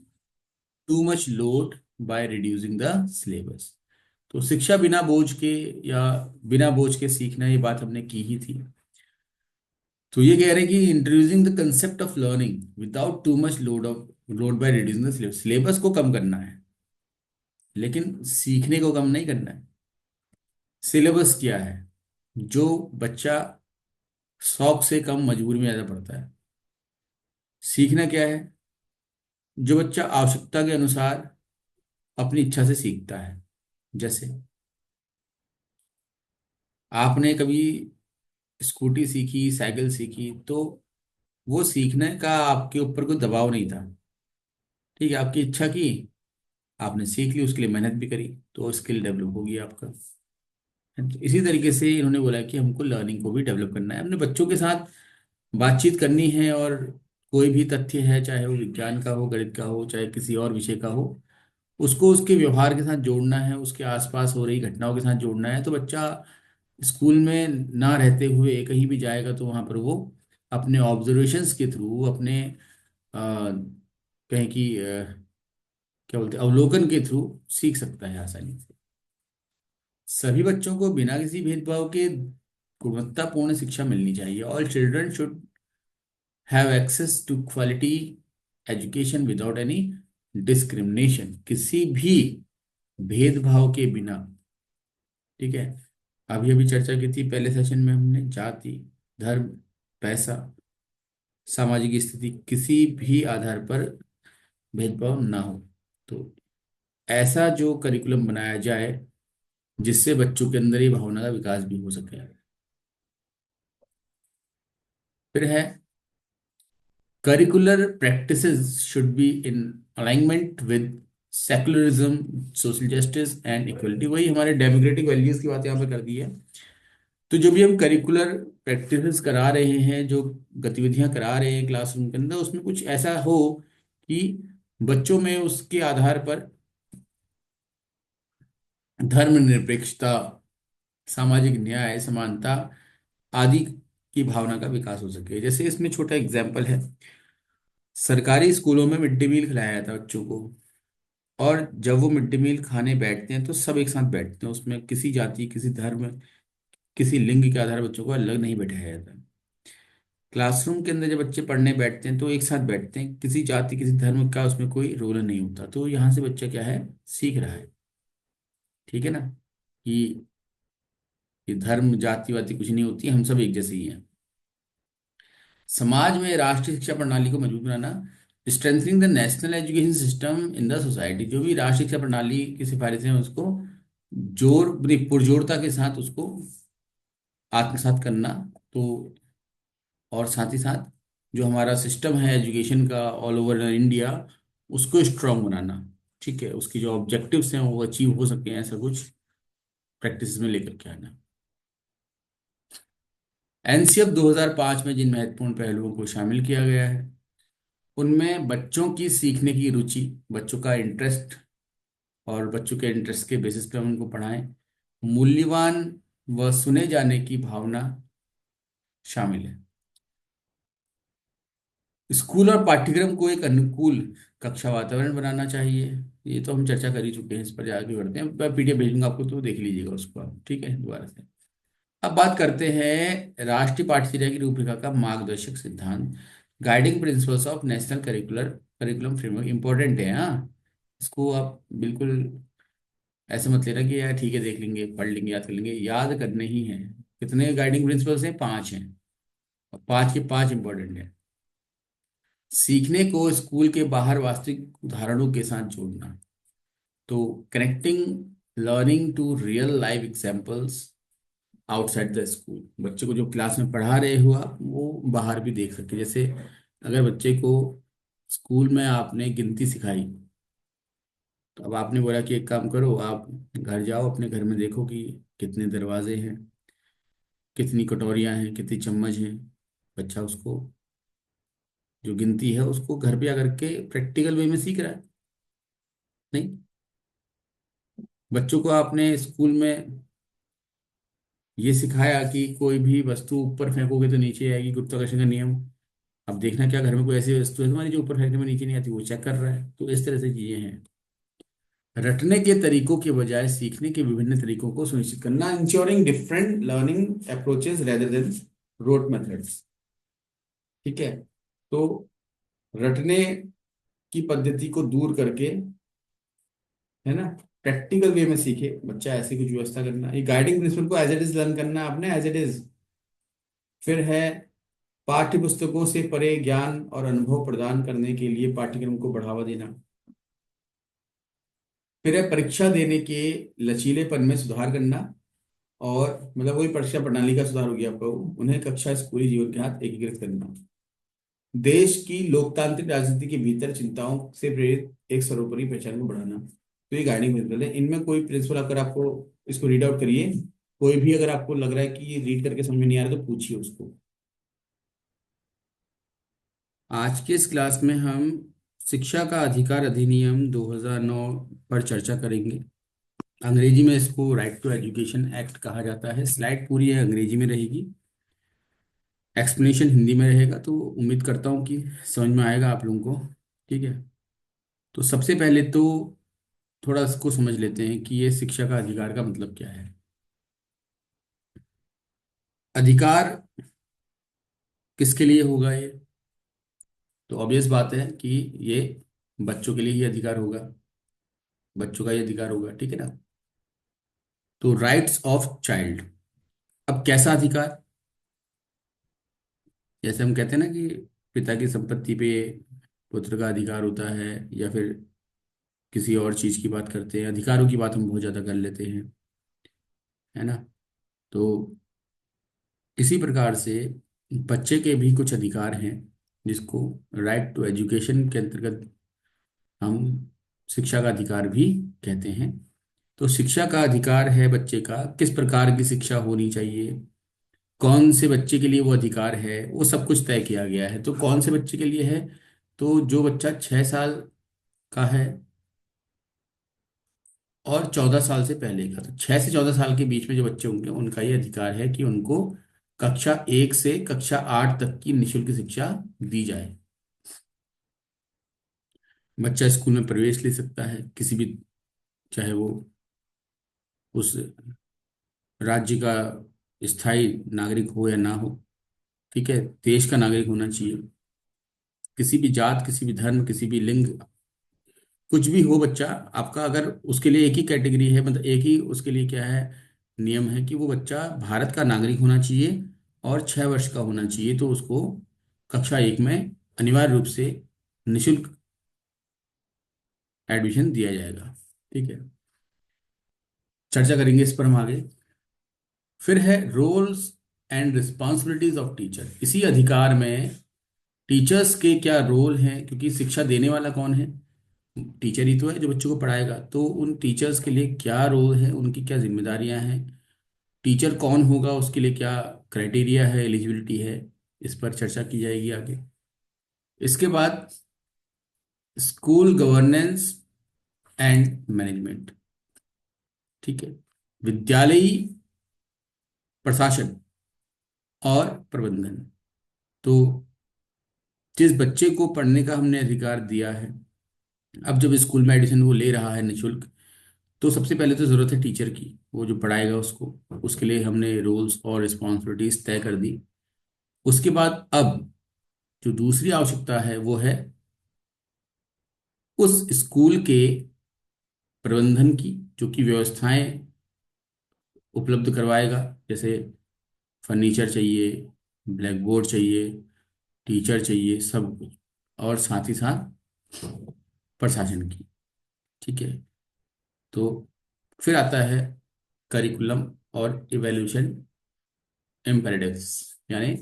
too much load by reducing the syllabus. तो शिक्षा बिना बोझ के, या बिना बोझ के सीखना, ये बात हमने की ही थी। तो ये कह रहे हैं कि introducing the concept of learning without too much load by reducing the syllabus. Syllabus को कम करना है लेकिन सीखने को कम नहीं करना है। सिलेबस क्या है? जो बच्चा शौक से कम मजबूरी में ज्यादा पढ़ता है। सीखना क्या है? जो बच्चा आवश्यकता के अनुसार अपनी इच्छा से सीखता है। जैसे आपने कभी स्कूटी सीखी, साइकिल सीखी, तो वो सीखने का आपके ऊपर कोई दबाव नहीं था, ठीक है। आपकी इच्छा की, आपने सीख ली, उसके लिए मेहनत भी करी, तो स्किल डेवलप होगी आपका। तो इसी तरीके से इन्होंने बोला कि हमको लर्निंग को भी डेवलप करना है, अपने बच्चों के साथ बातचीत करनी है। और कोई भी तथ्य है, चाहे वो विज्ञान का हो, गणित का हो, चाहे किसी और विषय का हो, उसको उसके व्यवहार के साथ जोड़ना है, उसके आसपास हो रही घटनाओं के साथ जोड़ना है। तो बच्चा स्कूल में ना रहते हुए कहीं भी जाएगा तो वहां पर वो अपने ऑब्जर्वेशंस के थ्रू, अपने कहें कि क्या बोलते हैं, अवलोकन के थ्रू सीख सकता है आसानी से। सभी बच्चों को बिना किसी भेदभाव के गुणवत्तापूर्ण शिक्षा मिलनी चाहिए। All children should have access to quality education without any discrimination, किसी भी भेदभाव के बिना, ठीक है। अभी अभी चर्चा की थी पहले सेशन में हमने, जाति, धर्म, पैसा, सामाजिक स्थिति, किसी भी आधार पर भेदभाव ना हो। तो ऐसा जो करिकुलम बनाया जाए जिससे बच्चों के अंदर ये भावना का विकास भी हो सके। फिर है curricular practices should be in alignment with secularism, social justice and equality. वही हमारे डेमोक्रेटिक वैल्यूज की बात यहाँ पे कर दी है। तो जो भी हम करिकुलर प्रैक्टिसेस करा रहे हैं, जो गतिविधियां करा रहे हैं क्लासरूम के अंदर, उसमें कुछ ऐसा हो कि बच्चों में उसके आधार पर धर्मनिरपेक्षता, सामाजिक न्याय, समानता आदि की भावना का विकास हो सके। जैसे इसमें छोटा एग्जाम्पल है, सरकारी स्कूलों में मिड डे मील खिलाया जाता है बच्चों को, और जब वो मिड डे मील खाने बैठते हैं तो सब एक साथ बैठते हैं, उसमें किसी जाति, किसी धर्म, किसी लिंग के आधार पर बच्चों को अलग नहीं बैठाया जाता। क्लासरूम के अंदर जब बच्चे पढ़ने बैठते हैं तो एक साथ बैठते हैं, किसी जाति, किसी धर्म का उसमें कोई रोल नहीं होता। तो यहाँ से बच्चा क्या है, सीख रहा है। ठीक है ना, कि ये धर्म जाति वाति कुछ नहीं होती, हम सब एक जैसे ही हैं। समाज में राष्ट्रीय शिक्षा प्रणाली को मजबूत बनाना, strengthening the national education system in the society. जो भी राष्ट्रीय शिक्षा प्रणाली की सिफारिशें हैं उसको पुरजोरता के साथ उसको आत्मसात करना। तो और साथ ही साथ जो हमारा सिस्टम है एजुकेशन का ऑल ओवर इंडिया, उसको स्ट्रांग बनाना। ठीक है, उसकी जो ऑब्जेक्टिव्स हैं वो अचीव हो सके, ऐसा कुछ प्रैक्टिस में लेकर के आना। एनसीएफ 2005 में जिन महत्वपूर्ण पहलुओं को शामिल किया गया है उनमें बच्चों की सीखने की रुचि, बच्चों का इंटरेस्ट, और बच्चों के इंटरेस्ट के बेसिस पे हम उनको पढ़ाएं, मूल्यवान व सुने जाने की भावना शामिल है। स्कूल और पाठ्यक्रम को एक अनुकूल कक्षा वातावरण बनाना चाहिए। ये तो हम चर्चा कर ही चुके हैं, इस पर आगे बढ़ते हैं। मैं पीडीएफ भेजूंगा आपको, तो देख लीजिएगा उसको आप, ठीक है, दोबारा से। अब बात करते हैं राष्ट्रीय पाठ्यचर्या की रूपरेखा का मार्गदर्शक सिद्धांत, guiding principles of national curriculum framework. Important है, हाँ। इसको आप बिल्कुल ऐसे मत लेना कि यार ठीक है देख लेंगे, पढ़ लेंगे, याद कर लेंगे, याद करने ही है। कितने गाइडिंग प्रिंसिपल्स हैं, 5 हैं, और 5 के 5 इंपॉर्टेंट हैं। सीखने को स्कूल के बाहर वास्तविक उदाहरणों के साथ जोड़ना, तो connecting learning to real life examples outside the school. बच्चे को जो क्लास में पढ़ा रहे हो आप, वो बाहर भी देख सके। जैसे अगर बच्चे को स्कूल में आपने गिनती सिखाई, तो अब आपने बोला कि एक काम करो, आप घर जाओ, अपने घर में देखो कि कितने दरवाजे हैं, कितनी कटोरियां हैं, कितनी चम्मच हैं। बच्चा उसको जो गिनती है उसको घर पे आकर के प्रैक्टिकल वे में सीख रहा है। नहीं, बच्चों को आपने स्कूल में ये सिखाया कि कोई भी वस्तु ऊपर फेंकोगे तो नीचे आएगी, गुरुत्वाकर्षण का नियम। अब देखना क्या घर में कोई ऐसी वस्तु है तुम्हारी जो ऊपर फेंकने में नीचे नहीं आती, वो चेक कर रहा है। तो इस तरह से चीजें हैं। रटने के तरीकों के बजाय सीखने के विभिन्न तरीकों को सुनिश्चित करना, ensuring different learning approaches rather than rote methods. ठीक है, तो रटने की पद्धति को दूर करके, है ना, प्रैक्टिकल वे में सीखे बच्चा, ऐसी कुछ व्यवस्था करना। ये गाइडिंग प्रिंसिपल को एज इट इज लर्न करना आपने, एज इट इज। फिर है पाठ्य पुस्तकों से परे ज्ञान और अनुभव प्रदान करने के लिए पाठ्यक्रम को बढ़ावा देना। फिर है परीक्षा देने के लचीलेपन में सुधार करना, और मतलब वही परीक्षा प्रणाली का सुधार हो गया आपको, उन्हें कक्षा स्कूली जीवन के साथ एकीकृत करना। देश की लोकतांत्रिक राजनीति के भीतर चिंताओं से प्रेरित एक सर्वोपरि पहचान को बढ़ाना। तो ये गाइडिंग प्रिंसिपल है। इनमें कोई प्रिंसिपल अगर आपको, इसको रीड आउट करिए। कोई भी अगर आपको लग रहा है कि ये रीड करके समझ में नहीं आ रहा तो पूछिए उसको। आज के इस क्लास में हम शिक्षा का अधिकार अधिनियम 2009 पर चर्चा करेंगे। अंग्रेजी में इसको राइट टू एजुकेशन एक्ट कहा जाता है। स्लाइड पूरी है अंग्रेजी में रहेगी, एक्सप्लेनेशन हिंदी में रहेगा। तो उम्मीद करता हूँ कि समझ में आएगा आप लोगों को। ठीक है, तो सबसे पहले तो थोड़ा इसको समझ लेते हैं कि ये शिक्षा का अधिकार का मतलब क्या है। अधिकार किसके लिए होगा ये? तो ऑब्वियस बात है कि ये बच्चों के लिए ही अधिकार होगा, बच्चों का ही अधिकार होगा। ठीक है ना, तो राइट्स ऑफ चाइल्ड। अब कैसा अधिकार? जैसे हम कहते हैं ना कि पिता की संपत्ति पे पुत्र का अधिकार होता है, या फिर किसी और चीज की बात करते हैं, अधिकारों की बात हम बहुत ज्यादा कर लेते हैं, है ना। तो इसी प्रकार से बच्चे के भी कुछ अधिकार हैं, जिसको राइट टू एजुकेशन के अंतर्गत हम शिक्षा का अधिकार भी कहते हैं। तो शिक्षा का अधिकार है बच्चे का, किस प्रकार की शिक्षा होनी चाहिए, कौन से बच्चे के लिए वो अधिकार है, वो सब कुछ तय किया गया है। तो कौन से बच्चे के लिए है, तो जो बच्चा 6 साल का है और 14 साल से पहले का, तो 6 से 14 साल के बीच में जो बच्चे होंगे उनका ये अधिकार है कि उनको कक्षा 1 से कक्षा 8 तक की निशुल्क शिक्षा दी जाए। बच्चा स्कूल में प्रवेश ले सकता है किसी भी, चाहे वो उस राज्य का स्थायी नागरिक हो या ना हो, ठीक है, देश का नागरिक होना चाहिए। किसी भी जात, किसी भी धर्म, किसी भी लिंग, कुछ भी हो बच्चा आपका, अगर उसके लिए एक ही कैटेगरी है, मतलब एक ही उसके लिए क्या है, नियम है कि वो बच्चा भारत का नागरिक होना चाहिए और 6 वर्ष का होना चाहिए, तो उसको कक्षा 1 में अनिवार्य रूप से निशुल्क एडमिशन दिया जाएगा। ठीक है, चर्चा करेंगे इस पर हम आगे। फिर है roles and responsibilities of teacher. इसी अधिकार में टीचर्स के क्या रोल हैं, क्योंकि शिक्षा देने वाला कौन है, टीचर ही तो है जो बच्चों को पढ़ाएगा। तो उन टीचर्स के लिए क्या रोल है, उनकी क्या जिम्मेदारियां हैं, टीचर कौन होगा, उसके लिए क्या क्राइटेरिया है, एलिजिबिलिटी है, इस पर चर्चा की जाएगी आगे। इसके बाद स्कूल गवर्नेंस एंड मैनेजमेंट। ठीक है, विद्यालयी प्रशासन और प्रबंधन। तो जिस बच्चे को पढ़ने का हमने अधिकार दिया है, अब जब स्कूल में एडमिशन वो ले रहा है निशुल्क, तो सबसे पहले तो ज़रूरत है टीचर की, वो जो पढ़ाएगा उसको, उसके लिए हमने रूल्स और रिस्पॉन्सिबिलिटीज तय कर दी। उसके बाद अब जो दूसरी आवश्यकता है वो है उस स्कूल के प्रबंधन की, जो कि व्यवस्थाएं उपलब्ध करवाएगा, जैसे फर्नीचर चाहिए, ब्लैक बोर्ड चाहिए, टीचर चाहिए, सब कुछ, और साथ ही साथ प्रशासन की। ठीक है, तो फिर आता है करिकुलम और इवैल्यूएशन इम्पेरेटिव्स, यानी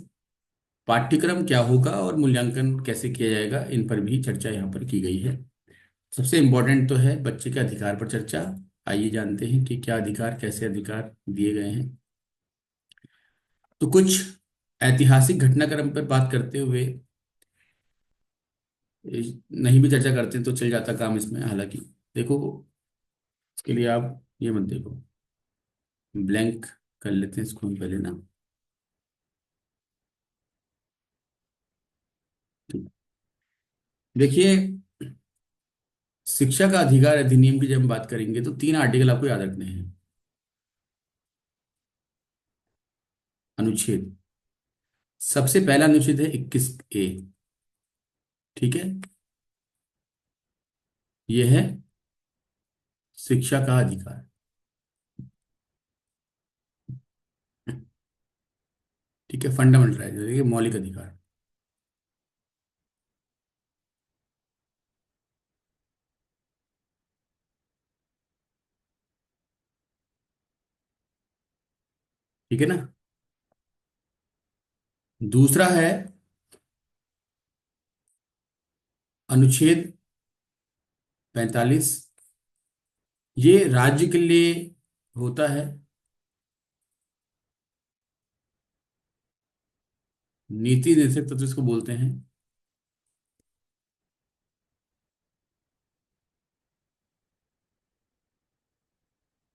पाठ्यक्रम क्या होगा और मूल्यांकन कैसे किया जाएगा, इन पर भी चर्चा यहाँ पर की गई है। सबसे इम्पोर्टेंट तो है बच्चे के अधिकार पर चर्चा। आइए जानते हैं कि क्या अधिकार, कैसे अधिकार दिए गए हैं। तो कुछ ऐतिहासिक घटनाक्रम पर बात करते हुए, नहीं भी चर्चा करते तो चल जाता काम इसमें, हालांकि देखो, इसके लिए आप ये मत देखो, ब्लैंक कर लेते हैं इसको हम पहले ना। देखिए, शिक्षा का अधिकार अधिनियम की जब हम बात करेंगे तो 3 आर्टिकल आपको याद रखने हैं। अनुच्छेद, सबसे पहला अनुच्छेद है 21A। ठीक है, यह है शिक्षा का अधिकार। ठीक है, फंडामेंटल राइट, देखिए मौलिक अधिकार। ठीक है ना। दूसरा है अनुच्छेद 45। ये राज्य के लिए होता है, नीति निर्देशक तत्व इसको बोलते हैं।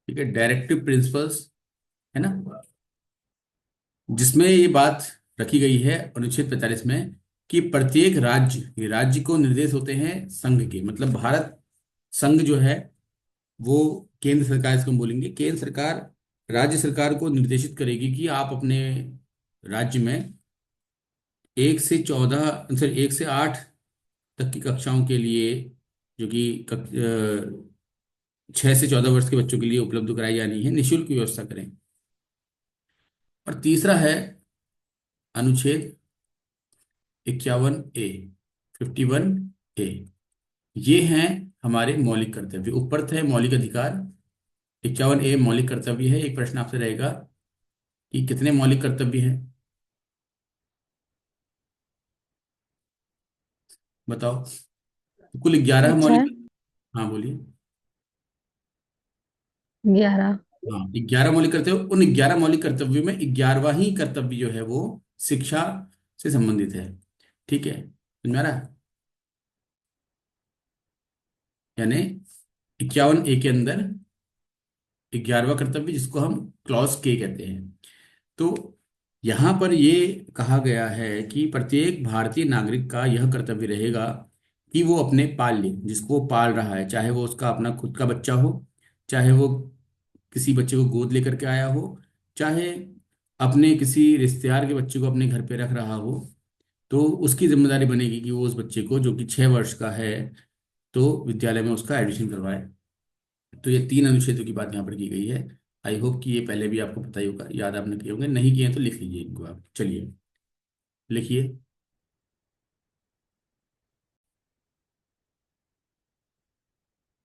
ठीक है, डायरेक्टिव प्रिंसिपल्स, है ना, जिसमें ये बात रखी गई है अनुच्छेद 45 में कि प्रत्येक राज्य, ये राज्य को निर्देश होते हैं संघ के, मतलब भारत संघ जो है वो केंद्र सरकार, इसको हम बोलेंगे केंद्र सरकार, राज्य सरकार को निर्देशित करेगी कि आप अपने राज्य में 1 से 14, सॉरी 1 से 8 तक की कक्षाओं के लिए, जो कि 6 से 14 वर्ष के बच्चों के लिए उपलब्ध कराई जानी है, निशुल्क व्यवस्था करें। और तीसरा है अनुच्छेद 51A, 51, ए, ये हैं हमारे मौलिक कर्तव्य। ऊपर थे मौलिक अधिकार, 51A मौलिक कर्तव्य है। एक प्रश्न आपसे रहेगा कि कितने मौलिक कर्तव्य हैं, बताओ। कुल 11 अच्छा, मौलिक। हाँ बोलिए। 11। हाँ, 11 मौलिक कर्तव्य। उन 11 मौलिक कर्तव्यों में 11वां ही कर्तव्य जो है वो शिक्षा से संबंधित है। ठीक है, समझ में आ रहा है? यानी 51A के अंदर 11वां कर्तव्य, जिसको हम क्लॉज के कहते हैं। तो यहां पर ये कहा गया है कि प्रत्येक भारतीय नागरिक का यह कर्तव्य रहेगा कि वो अपने पाल्य, जिसको वो पाल रहा है, चाहे वो उसका अपना खुद का बच्चा हो, चाहे वो किसी बच्चे को गोद लेकर के आया हो, चाहे अपने किसी रिश्तेदार के बच्चे को अपने घर पे रख रहा हो, तो उसकी जिम्मेदारी बनेगी कि वो उस बच्चे को, जो कि 6 वर्ष का है, तो विद्यालय में उसका एडमिशन करवाए। तो ये 3 अनुच्छेदों की बात यहाँ पर की गई है। आई होप कि ये पहले भी आपको पता ही होगा, याद आपने किए होंगे, नहीं किए हैं तो लिख लीजिए इनको आप। चलिए लिखिए।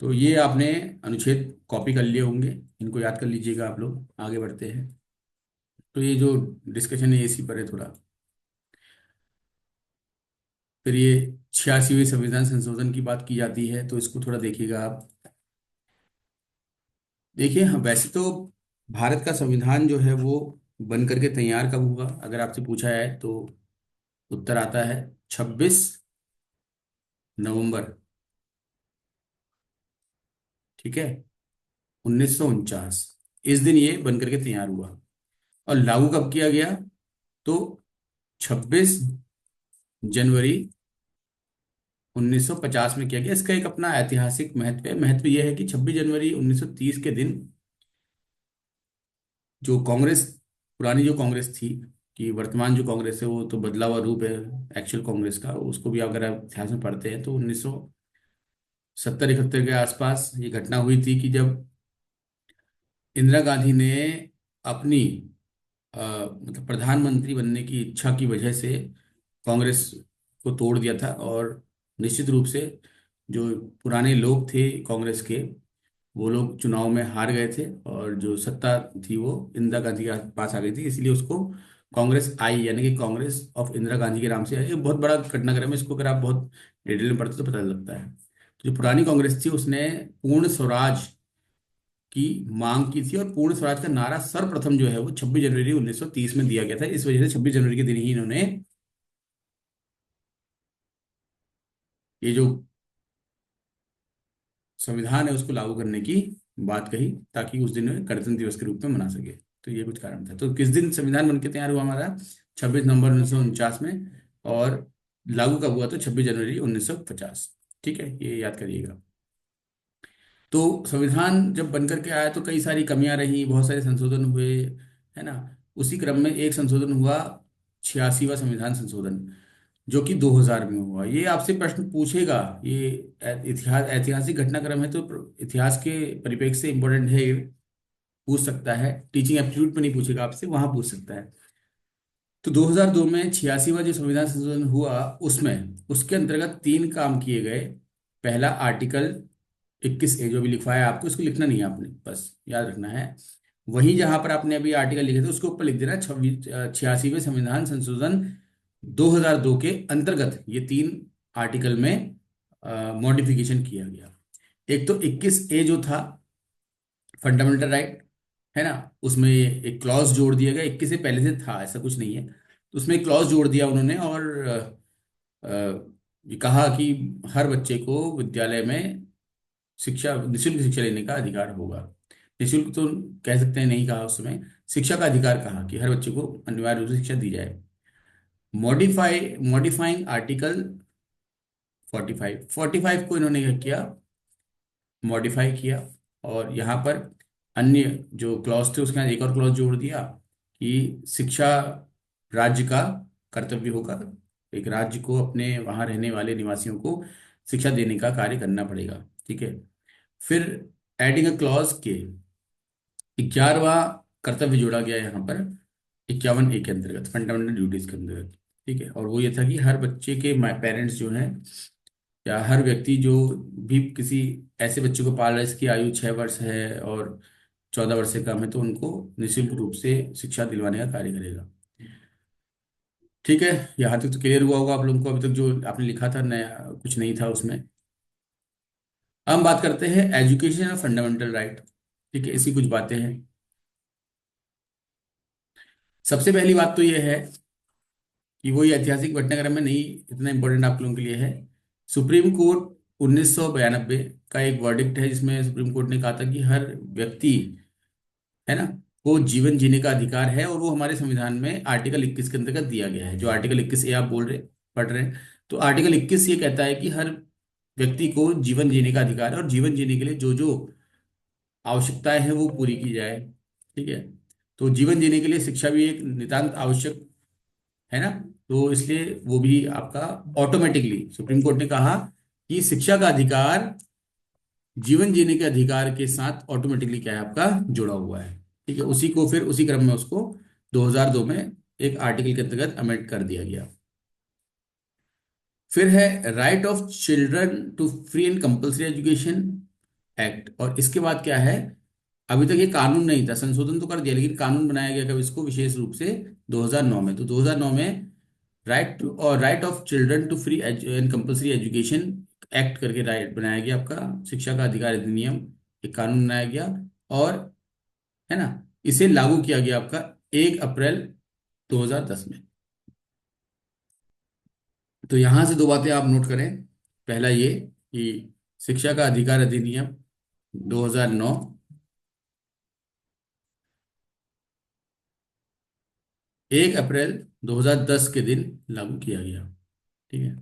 तो ये आपने अनुच्छेद कॉपी कर लिए होंगे, इनको याद कर लीजिएगा आप लोग। आगे बढ़ते हैं। तो ये जो डिस्कशन है इसी पर है थोड़ा। फिर ये 86वें संविधान संशोधन की बात की जाती है, तो इसको थोड़ा देखिएगा आप। देखिए, हाँ, वैसे तो भारत का संविधान जो है वो बन करके तैयार कब हुआ, अगर आपसे पूछा है तो उत्तर आता है 26 नवंबर, ठीक है, 1949। इस दिन ये बन करके तैयार हुआ। और लागू कब किया गया, तो 26 जनवरी 1950 में किया गया। इसका एक अपना ऐतिहासिक महत्व है। महत्व यह है कि 26 जनवरी 1930 के दिन जो कांग्रेस, पुरानी जो कांग्रेस थी, कि वर्तमान जो कांग्रेस है वो तो बदला हुआ रूप है एक्चुअल कांग्रेस का, उसको भी अगर आप इतिहास में पढ़ते हैं तो 1970-71 के आसपास ये घटना हुई थी कि जब इंदिरा गांधी ने अपनी मतलब प्रधानमंत्री बनने की इच्छा की वजह से कांग्रेस को तोड़ दिया था। और निश्चित रूप से जो पुराने लोग थे कांग्रेस के, वो लोग चुनाव में हार गए थे, और जो सत्ता थी वो इंदिरा गांधी के पास आ गई थी, इसलिए उसको कांग्रेस आई, यानी कि कांग्रेस ऑफ इंदिरा गांधी के नाम से आई। ये बहुत बड़ा घटनाक्रम है, इसको अगर आप बहुत डिटेल में पढ़ते तो पता लगता है। तो जो पुरानी कांग्रेस थी उसने पूर्ण स्वराज की मांग की थी, और पूर्ण स्वराज का नारा सर्वप्रथम जो है वो 26 जनवरी 1930 में दिया गया था। इस वजह से 26 जनवरी के दिन ही इन्होंने ये जो संविधान है उसको लागू करने की बात कही, ताकि उस दिन में गणतंत्र दिवस के रूप में मना सके। तो ये कुछ कारण था। तो किस दिन संविधान बनकर तैयार हुआ हमारा, 26 नवंबर 1949 में। और लागू कब हुआ, तो 26 जनवरी 1950। ठीक है, ये याद करिएगा। तो संविधान जब बनकर के आया तो कई सारी कमियां रही, बहुत सारे संशोधन हुए, है ना। उसी क्रम में एक संशोधन हुआ, 86वां संविधान संशोधन, जो कि 2000 में हुआ। ये आपसे प्रश्न पूछेगा, ये इतिहास, ऐतिहासिक घटनाक्रम है, तो इतिहास के परिप्रेक्ष्य से इंपॉर्टेंट है ये, पूछ सकता है। टीचिंग एप्टीट्यूड पे नहीं पूछेगा आपसे, वहां पूछ सकता है। तो 2002 में 86वां जो संविधान संशोधन हुआ, उसमें उसके अंतर्गत 3 काम किए गए। पहला, आर्टिकल 21A जो भी लिखवाया आपको, इसको लिखना नहीं है आपने, बस याद रखना है। वहीं जहां पर आपने अभी आर्टिकल लिखे थे उसके ऊपर लिख देना 86वें संविधान संशोधन 2002 के अंतर्गत ये 3 आर्टिकल में मॉडिफिकेशन किया गया। एक तो 21A जो था, फंडामेंटल राइट, है ना, उसमें एक क्लॉज जोड़ दिया गया। 21 से पहले से था, ऐसा कुछ नहीं है, तो उसमें एक क्लॉज जोड़ दिया उन्होंने। और ये कहा कि हर बच्चे को विद्यालय में शिक्षा, निःशुल्क शिक्षा लेने का अधिकार होगा। निःशुल्क तो कह सकते हैं, नहीं कहा उस समय, शिक्षा का अधिकार कहा, कि हर बच्चे को अनिवार्य रूप से शिक्षा दी जाए। मॉडिफाइंग आर्टिकल 45 को इन्होंने क्या किया, मॉडिफाई किया। और यहाँ पर अन्य जो क्लॉज थे उसके बाद एक और क्लॉज जोड़ दिया, कि शिक्षा राज्य का कर्तव्य होगा। एक राज्य को अपने वहाँ रहने वाले निवासियों को शिक्षा देने का कार्य करना पड़ेगा। ठीक है। फिर एडिंग अ क्लॉज के 11वां कर्तव्य जोड़ा गया यहाँ पर 51A के अंतर्गत, फंडामेंटल ड्यूटीज के अंतर्गत। ठीक है, और वो ये था कि हर बच्चे के पेरेंट्स जो हैं या हर व्यक्ति जो भी किसी ऐसे बच्चे को पाल रहा है जिसकी आयु 6 वर्ष है और 14 वर्ष से कम है, तो उनको निःशुल्क रूप से शिक्षा दिलवाने का कार्य करेगा। ठीक है, यहाँ तक तो क्लियर हुआ होगा आप लोगों को। अभी तक जो आपने लिखा था नया कुछ नहीं था उसमें। अब हम बात करते हैं एजुकेशन और फंडामेंटल राइट। ठीक है, इसी कुछ बातें हैं। सबसे पहली बात तो ये है कि वो ये ऐतिहासिक घटनाक्रम में नहीं, इतना इंपॉर्टेंट आप लोगों के लिए है। सुप्रीम कोर्ट 1992 का एक वर्डिक्ट है जिसमें सुप्रीम कोर्ट ने कहा था कि हर व्यक्ति, है ना, को जीवन जीने का अधिकार है, और वो हमारे संविधान में आर्टिकल 21 के अंतर्गत दिया गया है। जो आर्टिकल 21 ए आप बोल रहे पढ़ रहे हैं, तो आर्टिकल 21 ये कहता है कि हर व्यक्ति को जीवन जीने का अधिकार है, और जीवन जीने के लिए जो जो आवश्यकताएं हैं वो पूरी की जाए। ठीक है, तो जीवन जीने के लिए शिक्षा भी एक नितांत आवश्यक है ना। तो इसलिए वो भी आपका ऑटोमेटिकली सुप्रीम कोर्ट ने कहा कि शिक्षा का अधिकार जीवन जीने के अधिकार के साथ ऑटोमेटिकली क्या है, आपका जुड़ा हुआ है। ठीक है, उसी को फिर उसी क्रम में उसको 2002 में एक आर्टिकल के अंतर्गत अमेंड कर दिया गया। फिर है right of children to free and compulsory education act. और इसके बाद क्या है, अभी तक ये कानून नहीं था, संशोधन तो कर दिया, लेकिन कानून बनाया गया कब इसको, विशेष रूप से 2009 में। तो 2009 में राइट टू और right of children to free and compulsory education act करके राइट बनाया गया आपका, शिक्षा का अधिकार अधिनियम, एक कानून बनाया गया। और, है ना, इसे लागू किया गया आपका 1 अप्रैल 2010 में। तो यहां से दो बातें आप नोट करें। पहला ये कि शिक्षा का अधिकार अधिनियम 2009 1 अप्रैल 2010 के दिन लागू किया गया। ठीक है।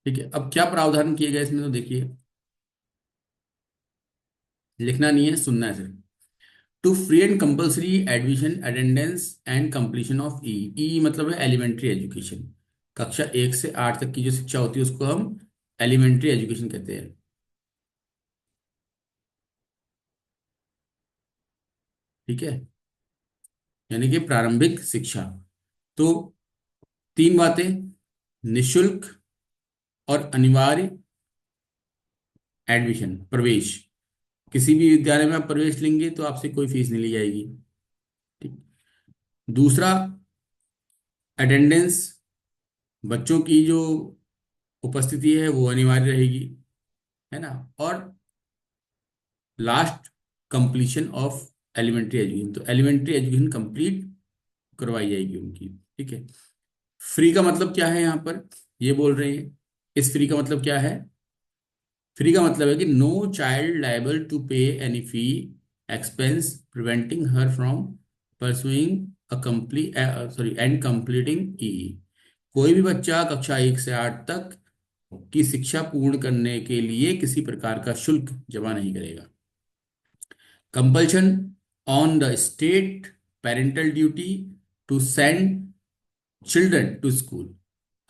ठीक है, अब क्या प्रावधान किए गए इसमें, तो देखिए, लिखना नहीं है, सुनना है सिर्फ। To free and compulsory admission attendance and completion of E. E मतलब है एलिमेंट्री एजुकेशन। कक्षा 1 से 8 तक की जो शिक्षा होती है उसको हम एलिमेंट्री एजुकेशन कहते हैं। ठीक है, यानी कि प्रारंभिक शिक्षा। तो तीन बातें, निशुल्क और अनिवार्य एडमिशन, प्रवेश। किसी भी विद्यालय में आप प्रवेश लेंगे तो आपसे कोई फीस नहीं ली जाएगी। ठीक। दूसरा, अटेंडेंस, बच्चों की जो उपस्थिति है वो अनिवार्य रहेगी, है ना। और last, completion of elementary education. तो एलिमेंट्री एजुकेशन कंप्लीट करवाई जाएगी उनकी। ठीक है। फ्री का मतलब क्या है यहाँ पर, ये बोल रहे हैं, इस फ्री का मतलब क्या है। फ्री का मतलब है कि no child liable to pay any fee expense preventing her from pursuing a complete sorry and completing E. कोई भी बच्चा कक्षा 1 से 8 तक की शिक्षा पूर्ण करने के लिए किसी प्रकार का शुल्क जमा नहीं करेगा। Compulsion on the state parental duty to send children to school.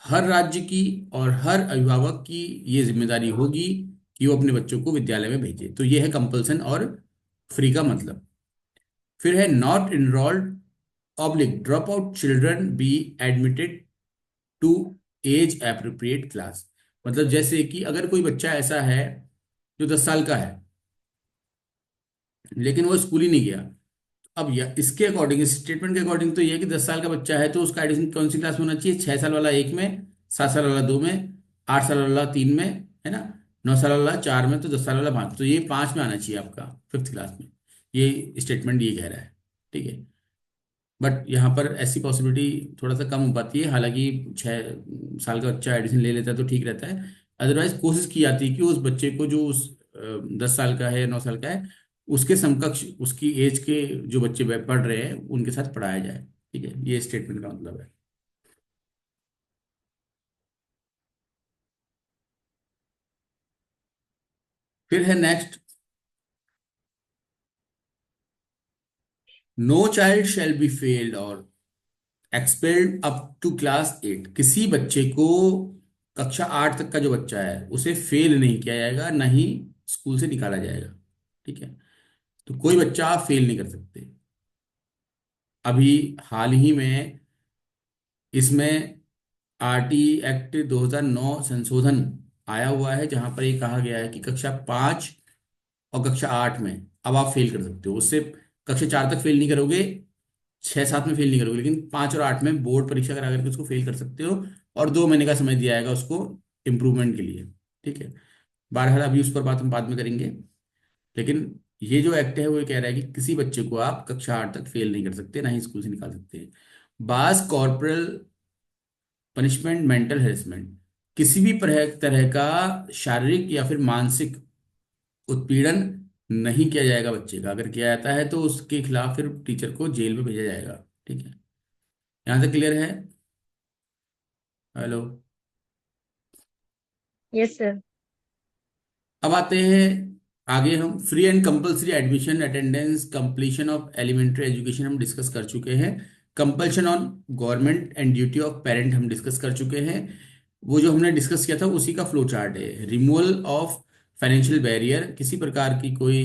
हर राज्य की और हर अभिभावक की ये जिम्मेदारी होगी कि वो अपने बच्चों को विद्यालय में भेजे। तो ये है कंपल्सन और फ्री का मतलब। फिर है not enrolled oblique drop out children be admitted to age appropriate class. मतलब जैसे कि अगर कोई बच्चा ऐसा है जो 10 साल का है लेकिन वो स्कूल ही नहीं गया, अब इसके अकॉर्डिंग, इस स्टेटमेंट के अकॉर्डिंग तो ये है कि 10 साल का बच्चा है तो उसका एडमिशन कौन सी क्लास में होना चाहिए, 6 साल वाला एक में, 7 साल वाला दो में, 8 साल वाला तीन में, है ना, 9 साल वाला चार में, तो 10 साल वाला पाँच, तो ये पाँच में आना चाहिए आपका, फिफ्थ क्लास में। ये स्टेटमेंट ये कह रहा है। ठीक है। बट यहाँ पर ऐसी पॉसिबिलिटी थोड़ा सा कम हो पाती है, हालांकि 6 साल का बच्चा एडमिशन ले लेता है तो ठीक रहता है। अदरवाइज कोशिश की जाती है कि उस बच्चे को जो उस 10 साल का है या 9 साल का है उसके समकक्ष उसकी एज के जो बच्चे पढ़ रहे हैं उनके साथ पढ़ाया जाए। ठीक है, ये स्टेटमेंट का मतलब है। फिर है next, no child shall be failed or expelled up to class 8। किसी बच्चे को कक्षा 8 तक का जो बच्चा है उसे फेल नहीं किया जाएगा, ना ही स्कूल से निकाला जाएगा। ठीक है। तो कोई बच्चा फेल नहीं कर सकते। अभी हाल ही में इसमें आरटी एक्ट 2009 संशोधन आया हुआ है, जहां पर ये कहा गया है कि कक्षा 5 और कक्षा 8 में अब आप फेल कर सकते हो। उससे कक्षा 4 तक फेल नहीं करोगे, 6 7 में फेल नहीं करोगे, लेकिन 5 और 8 में बोर्ड परीक्षा करा करके उसको फेल कर सकते हो। और 2 महीने का समय दिया जाएगा उसको इम्प्रूवमेंट के लिए। ठीक है। बहरहाल अभी उस पर बात हम बाद में करेंगे। लेकिन ये जो एक्ट है वो ये कह रहा है कि किसी बच्चे को आप कक्षा 8 तक फेल नहीं कर सकते, ना ही स्कूल से निकाल सकते हैं। बास कॉर्पोरल पनिशमेंट, मेंटल हेरेसमेंट, किसी भी तरह का शारीरिक या फिर मानसिक उत्पीड़न नहीं किया जाएगा बच्चे का। अगर किया जाता है तो उसके खिलाफ फिर टीचर को जेल में भेजा जाएगा। ठीक है। यहाँ तक क्लियर है? हेलो। Yes sir. अब आते हैं आगे। हम free and compulsory admission, attendance, completion of elementary education हम डिस्कस कर चुके हैं। Compulsion on government and duty of parent हम डिस्कस कर चुके हैं। वो जो हमने डिस्कस किया था उसी का फ्लो चार्ट है। रिमूवल ऑफ फाइनेंशियल बैरियर, किसी प्रकार की कोई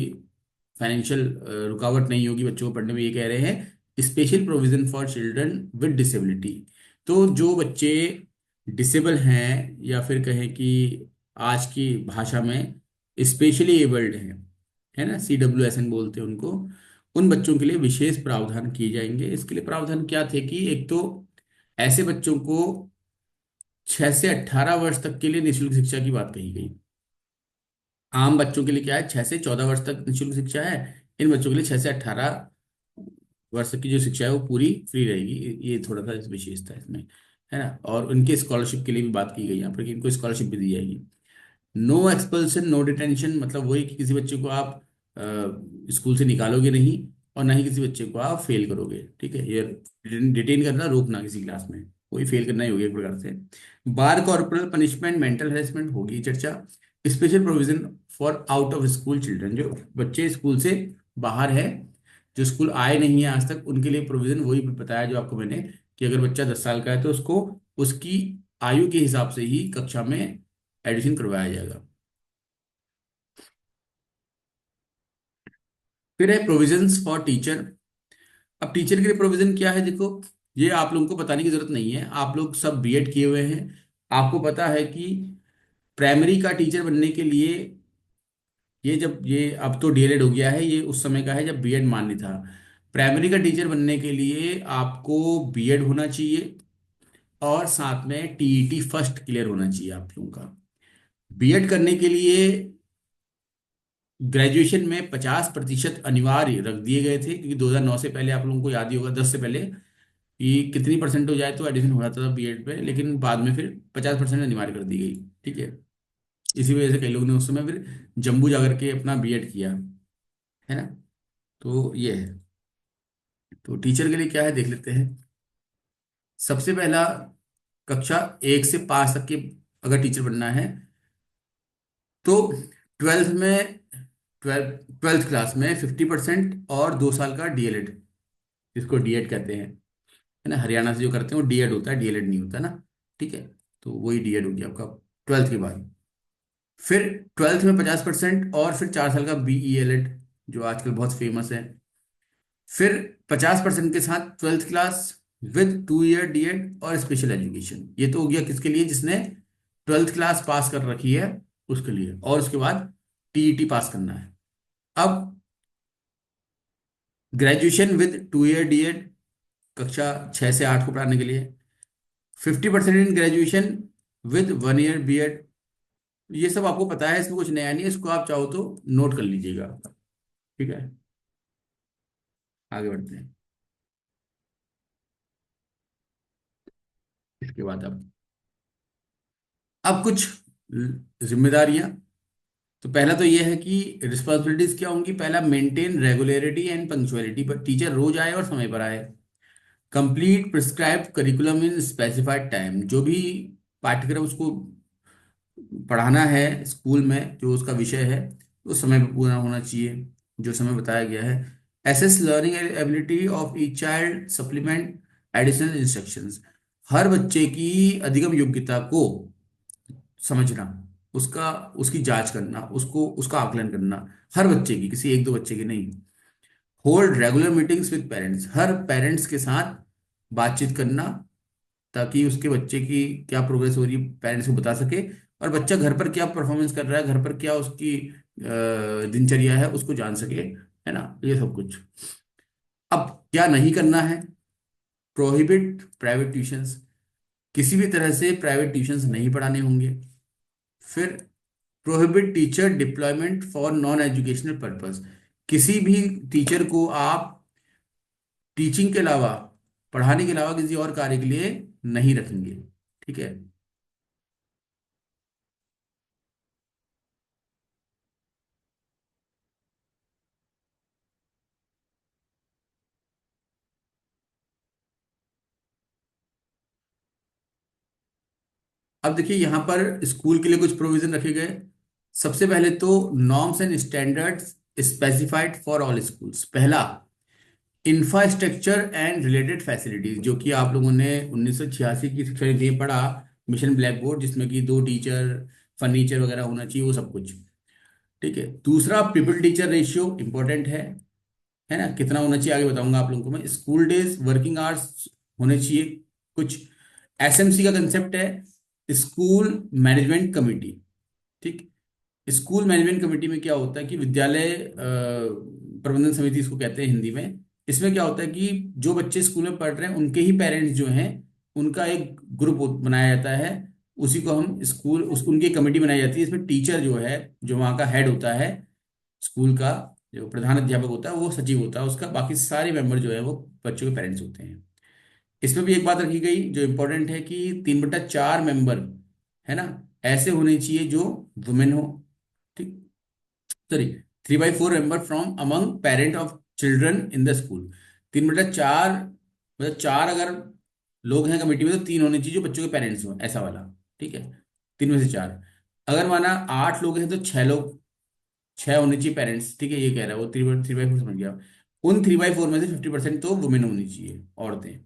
फाइनेंशियल रुकावट नहीं होगी बच्चों को पढ़ने में, ये कह रहे हैं। Special provision for children with disability, तो जो बच्चे डिसेबल हैं या फिर कहें कि आज की भाषा में स्पेशली एबल्ड हैं, है ना, CWSN बोलते हैं उनको, उन बच्चों के लिए विशेष प्रावधान किए जाएंगे। इसके लिए प्रावधान क्या थे कि एक तो ऐसे बच्चों को 6 से 18 वर्ष तक के लिए निःशुल्क शिक्षा की बात कही गई। आम बच्चों के लिए क्या है, 6 से 14 वर्ष तक निःशुल्क शिक्षा है। इन बच्चों के लिए 6 से 18 वर्ष की जो शिक्षा है वो पूरी फ्री रहेगी। ये थोड़ा सा विशेषता है इसमें, है ना। और उनके स्कॉलरशिप के लिए भी बात की गई यहाँ पर कि इनको स्कॉलरशिप भी दी जाएगी। नो एक्सपल्सन, नो डिटेंशन, मतलब वही कि किसी बच्चे को आप स्कूल से निकालोगे नहीं, और ना ही किसी बच्चे को आप फेल करोगे। ठीक है। ये डिटेन करना, रोकना किसी क्लास में, कोई फेल करना ही होगी एक प्रकार से। बार कॉर्पोरल पनिशमेंट, मेंटल हेरेसमेंट होगी चर्चा। Special provision for out of school children, जो बच्चे स्कूल से बाहर है, जो स्कूल आए नहीं है आज तक, उनके लिए प्रोविजन वही बताया जो आपको मैंने, कि अगर बच्चा 10 साल का है तो उसको उसकी आयु के हिसाब से ही कक्षा में एडमिशन करवाया जाएगा। फिर है प्रोविजंस फॉर टीचर। अब टीचर के लिए प्रोविजन क्या है, देखो, ये आप लोगों को बताने की जरूरत नहीं है, आप लोग सब बीएड किए हुए हैं। आपको पता है कि प्राइमरी का टीचर बनने के लिए, ये जब ये अब तो डीएलएड हो गया है, ये उस समय का है जब बीएड मान्य था। प्राइमरी का टीचर बनने के लिए आपको बीएड होना चाहिए, और साथ में टीईटी फर्स्ट क्लियर होना चाहिए आप लोगों का। बीएड करने के लिए ग्रेजुएशन में 50% अनिवार्य रख दिए गए थे, क्योंकि 2009 से पहले आप लोगों को याद ही होगा, 10 से पहले, कि कितनी परसेंट हो जाए तो एडमिशन हो जाता था बीएड पे, लेकिन बाद में फिर 50% अनिवार्य कर दी गई। ठीक है। इसी वजह से कई लोगों ने उस समय फिर जम्मू जाकर के अपना बीएड किया, है ना। तो ये है। तो टीचर के लिए क्या है देख लेते हैं। सबसे पहला, कक्षा 1 से 5 तक के अगर टीचर बनना है तो ट्वेल्थ में, ट्वेल्थ क्लास में 50% और 2 साल का डीएलएड, जिसको डीएड कहते हैं, है ना। हरियाणा से जो करते हैं वो डीएड होता है, डीएलएड नहीं होता ना। ठीक है। तो वही डीएड हो गया आपका ट्वेल्थ के बाद। फिर ट्वेल्थ में 50% और फिर 4 साल का बीईएलएड, जो आजकल बहुत फेमस है। फिर 50% के साथ twelfth class with 2 year DEd और स्पेशल एजुकेशन। ये तो हो गया किसके लिए, जिसने ट्वेल्थ क्लास पास कर रखी है उसके लिए, और उसके बाद टीईटी पास करना है। अब ग्रेजुएशन विद 2 ईयर डीएड, कक्षा 6 से 8 को पढ़ाने के लिए। 50% in graduation with 1 year BEd. ये सब आपको पता है, इसमें कुछ नया नहीं है, इसको आप चाहो तो नोट कर लीजिएगा। ठीक है। आगे बढ़ते हैं। इसके बाद अब कुछ जिम्मेदारियां। तो पहला तो ये है कि रिस्पॉन्सिबिलिटीज क्या होंगी। पहला, मेंटेन रेगुलरिटी एंड पंक्चुअलिटी, पर टीचर रोज आए और समय पर आए। कंप्लीट प्रिस्क्राइब्ड करिकुलम इन स्पेसिफाइड टाइम, जो भी पाठ्यक्रम उसको पढ़ाना है स्कूल में, जो उसका विषय है, वो समय पर पूरा होना चाहिए, जो समय बताया गया है। Assess learning ability of each child, supplement additional instructions, हर बच्चे की अधिगम योग्यता को समझना, उसका उसकी जांच करना, उसको उसका आकलन करना, हर बच्चे की, किसी एक दो बच्चे की नहीं। Hold regular meetings with parents, her parents के साथ बातचीत करना, ताकि उसके बच्चे की क्या प्रोग्रेस हो रही है पेरेंट्स को बता सके, और बच्चा घर पर क्या परफॉर्मेंस कर रहा है, घर पर क्या उसकी दिनचर्या है उसको जान सके, है ना, ये सब कुछ। अब क्या नहीं करना है, प्रोहिबिट प्राइवेट ट्यूशंस, किसी भी तरह से प्राइवेट ट्यूशंस नहीं पढ़ाने होंगे। फिर prohibit teacher deployment for non educational purpose, किसी भी टीचर को आप टीचिंग के अलावा, पढ़ाने के अलावा किसी और कार्य के लिए नहीं रखेंगे। ठीक है। अब देखिए यहाँ पर स्कूल के लिए कुछ प्रोविजन रखे गए। सबसे पहले तो norms and standards specified for all schools. पहला, इंफ्रास्ट्रक्चर एंड रिलेटेड फैसिलिटीज, जो कि आप लोगों ने 1986 की शिक्षा नीति में पढ़ा, मिशन ब्लैक बोर्ड, जिसमें कि दो टीचर, फर्नीचर वगैरह होना चाहिए, वो सब कुछ। ठीक है। दूसरा, पीपल टीचर रेशियो इंपॉर्टेंट है ना, कितना होना चाहिए आगे बताऊंगा आप लोगों को मैं। स्कूल डेज वर्किंग आवर्स होने चाहिए कुछ। एसएमसी का कंसेप्ट है स्कूल मैनेजमेंट कमेटी। ठीक। स्कूल मैनेजमेंट कमेटी में क्या होता है कि विद्यालय प्रबंधन समिति इसको कहते हैं हिंदी में। इसमें क्या होता है कि जो बच्चे स्कूल में पढ़ रहे हैं उनके ही पेरेंट्स जो हैं, उनका एक ग्रुप बनाया जाता है, उसी को हम स्कूल, उनकी कमेटी बनाई जाती है। इसमें टीचर जो है, जो वहाँ का हेड होता है स्कूल का, जो प्रधान अध्यापक होता है वो सचिव होता है उसका, बाकी सारे मेंबर जो है वो बच्चों के पेरेंट्स होते हैं। इसमें भी एक बात रखी गई जो इंपॉर्टेंट है कि 3/4 मेंबर, है ना, ऐसे होने चाहिए जो वुमेन हो। ठीक। Sorry, 3/4 member from among parent of children in the school. 3/4, मतलब चार अगर लोग हैं कमेटी में तो तीन होने चाहिए जो बच्चों के पेरेंट्स हो, ऐसा वाला। ठीक है। 3 में से 4। अगर माना 8 लोग हैं तो 6 लोग, 6 होने चाहिए पेरेंट्स। ठीक है, ये कह रहा है वो, 3/4 समझ गया। उन 3/4 में से 50% तो वुमेन होनी चाहिए, औरतें।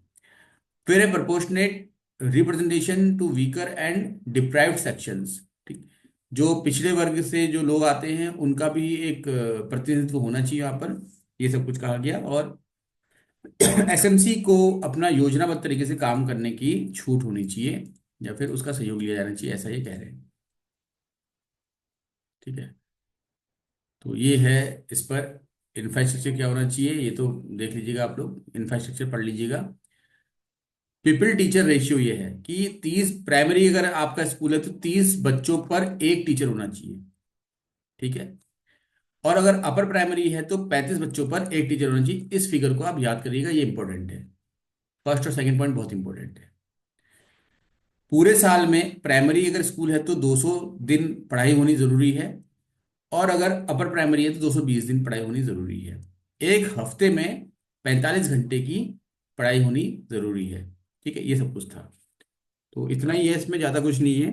फिर है proportionate representation to weaker and deprived sections. ठीक। जो पिछड़े वर्ग से जो लोग आते हैं उनका भी एक प्रतिनिधित्व होना चाहिए यहाँ पर, ये सब कुछ कहा गया। और एसएमसी को अपना योजनाबद्ध तरीके से काम करने की छूट होनी चाहिए, या फिर उसका सहयोग लिया जाना चाहिए, ऐसा ये कह रहे हैं। ठीक है। तो ये है इस पर। इंफ्रास्ट्रक्चर क्या होना चाहिए ये तो देख लीजिएगा, आप लोग इंफ्रास्ट्रक्चर पढ़ लीजिएगा। पीपल टीचर रेशियो ये है कि 30, प्राइमरी अगर आपका स्कूल है तो 30 बच्चों पर एक टीचर होना चाहिए। ठीक है। और अगर अपर प्राइमरी है तो 35 बच्चों पर एक टीचर होना चाहिए। इस फिगर को आप याद करिएगा, ये इंपॉर्टेंट है। फर्स्ट और सेकंड पॉइंट बहुत इंपॉर्टेंट है। पूरे साल में प्राइमरी अगर स्कूल है तो 200 दिन पढ़ाई होनी जरूरी है, और अगर अपर प्राइमरी है तो 220 दिन पढ़ाई होनी जरूरी है। एक हफ्ते में 45 घंटे की पढ़ाई होनी जरूरी है। ठीक है, ये सब कुछ था। तो इतना ही है, इसमें ज़्यादा कुछ नहीं है।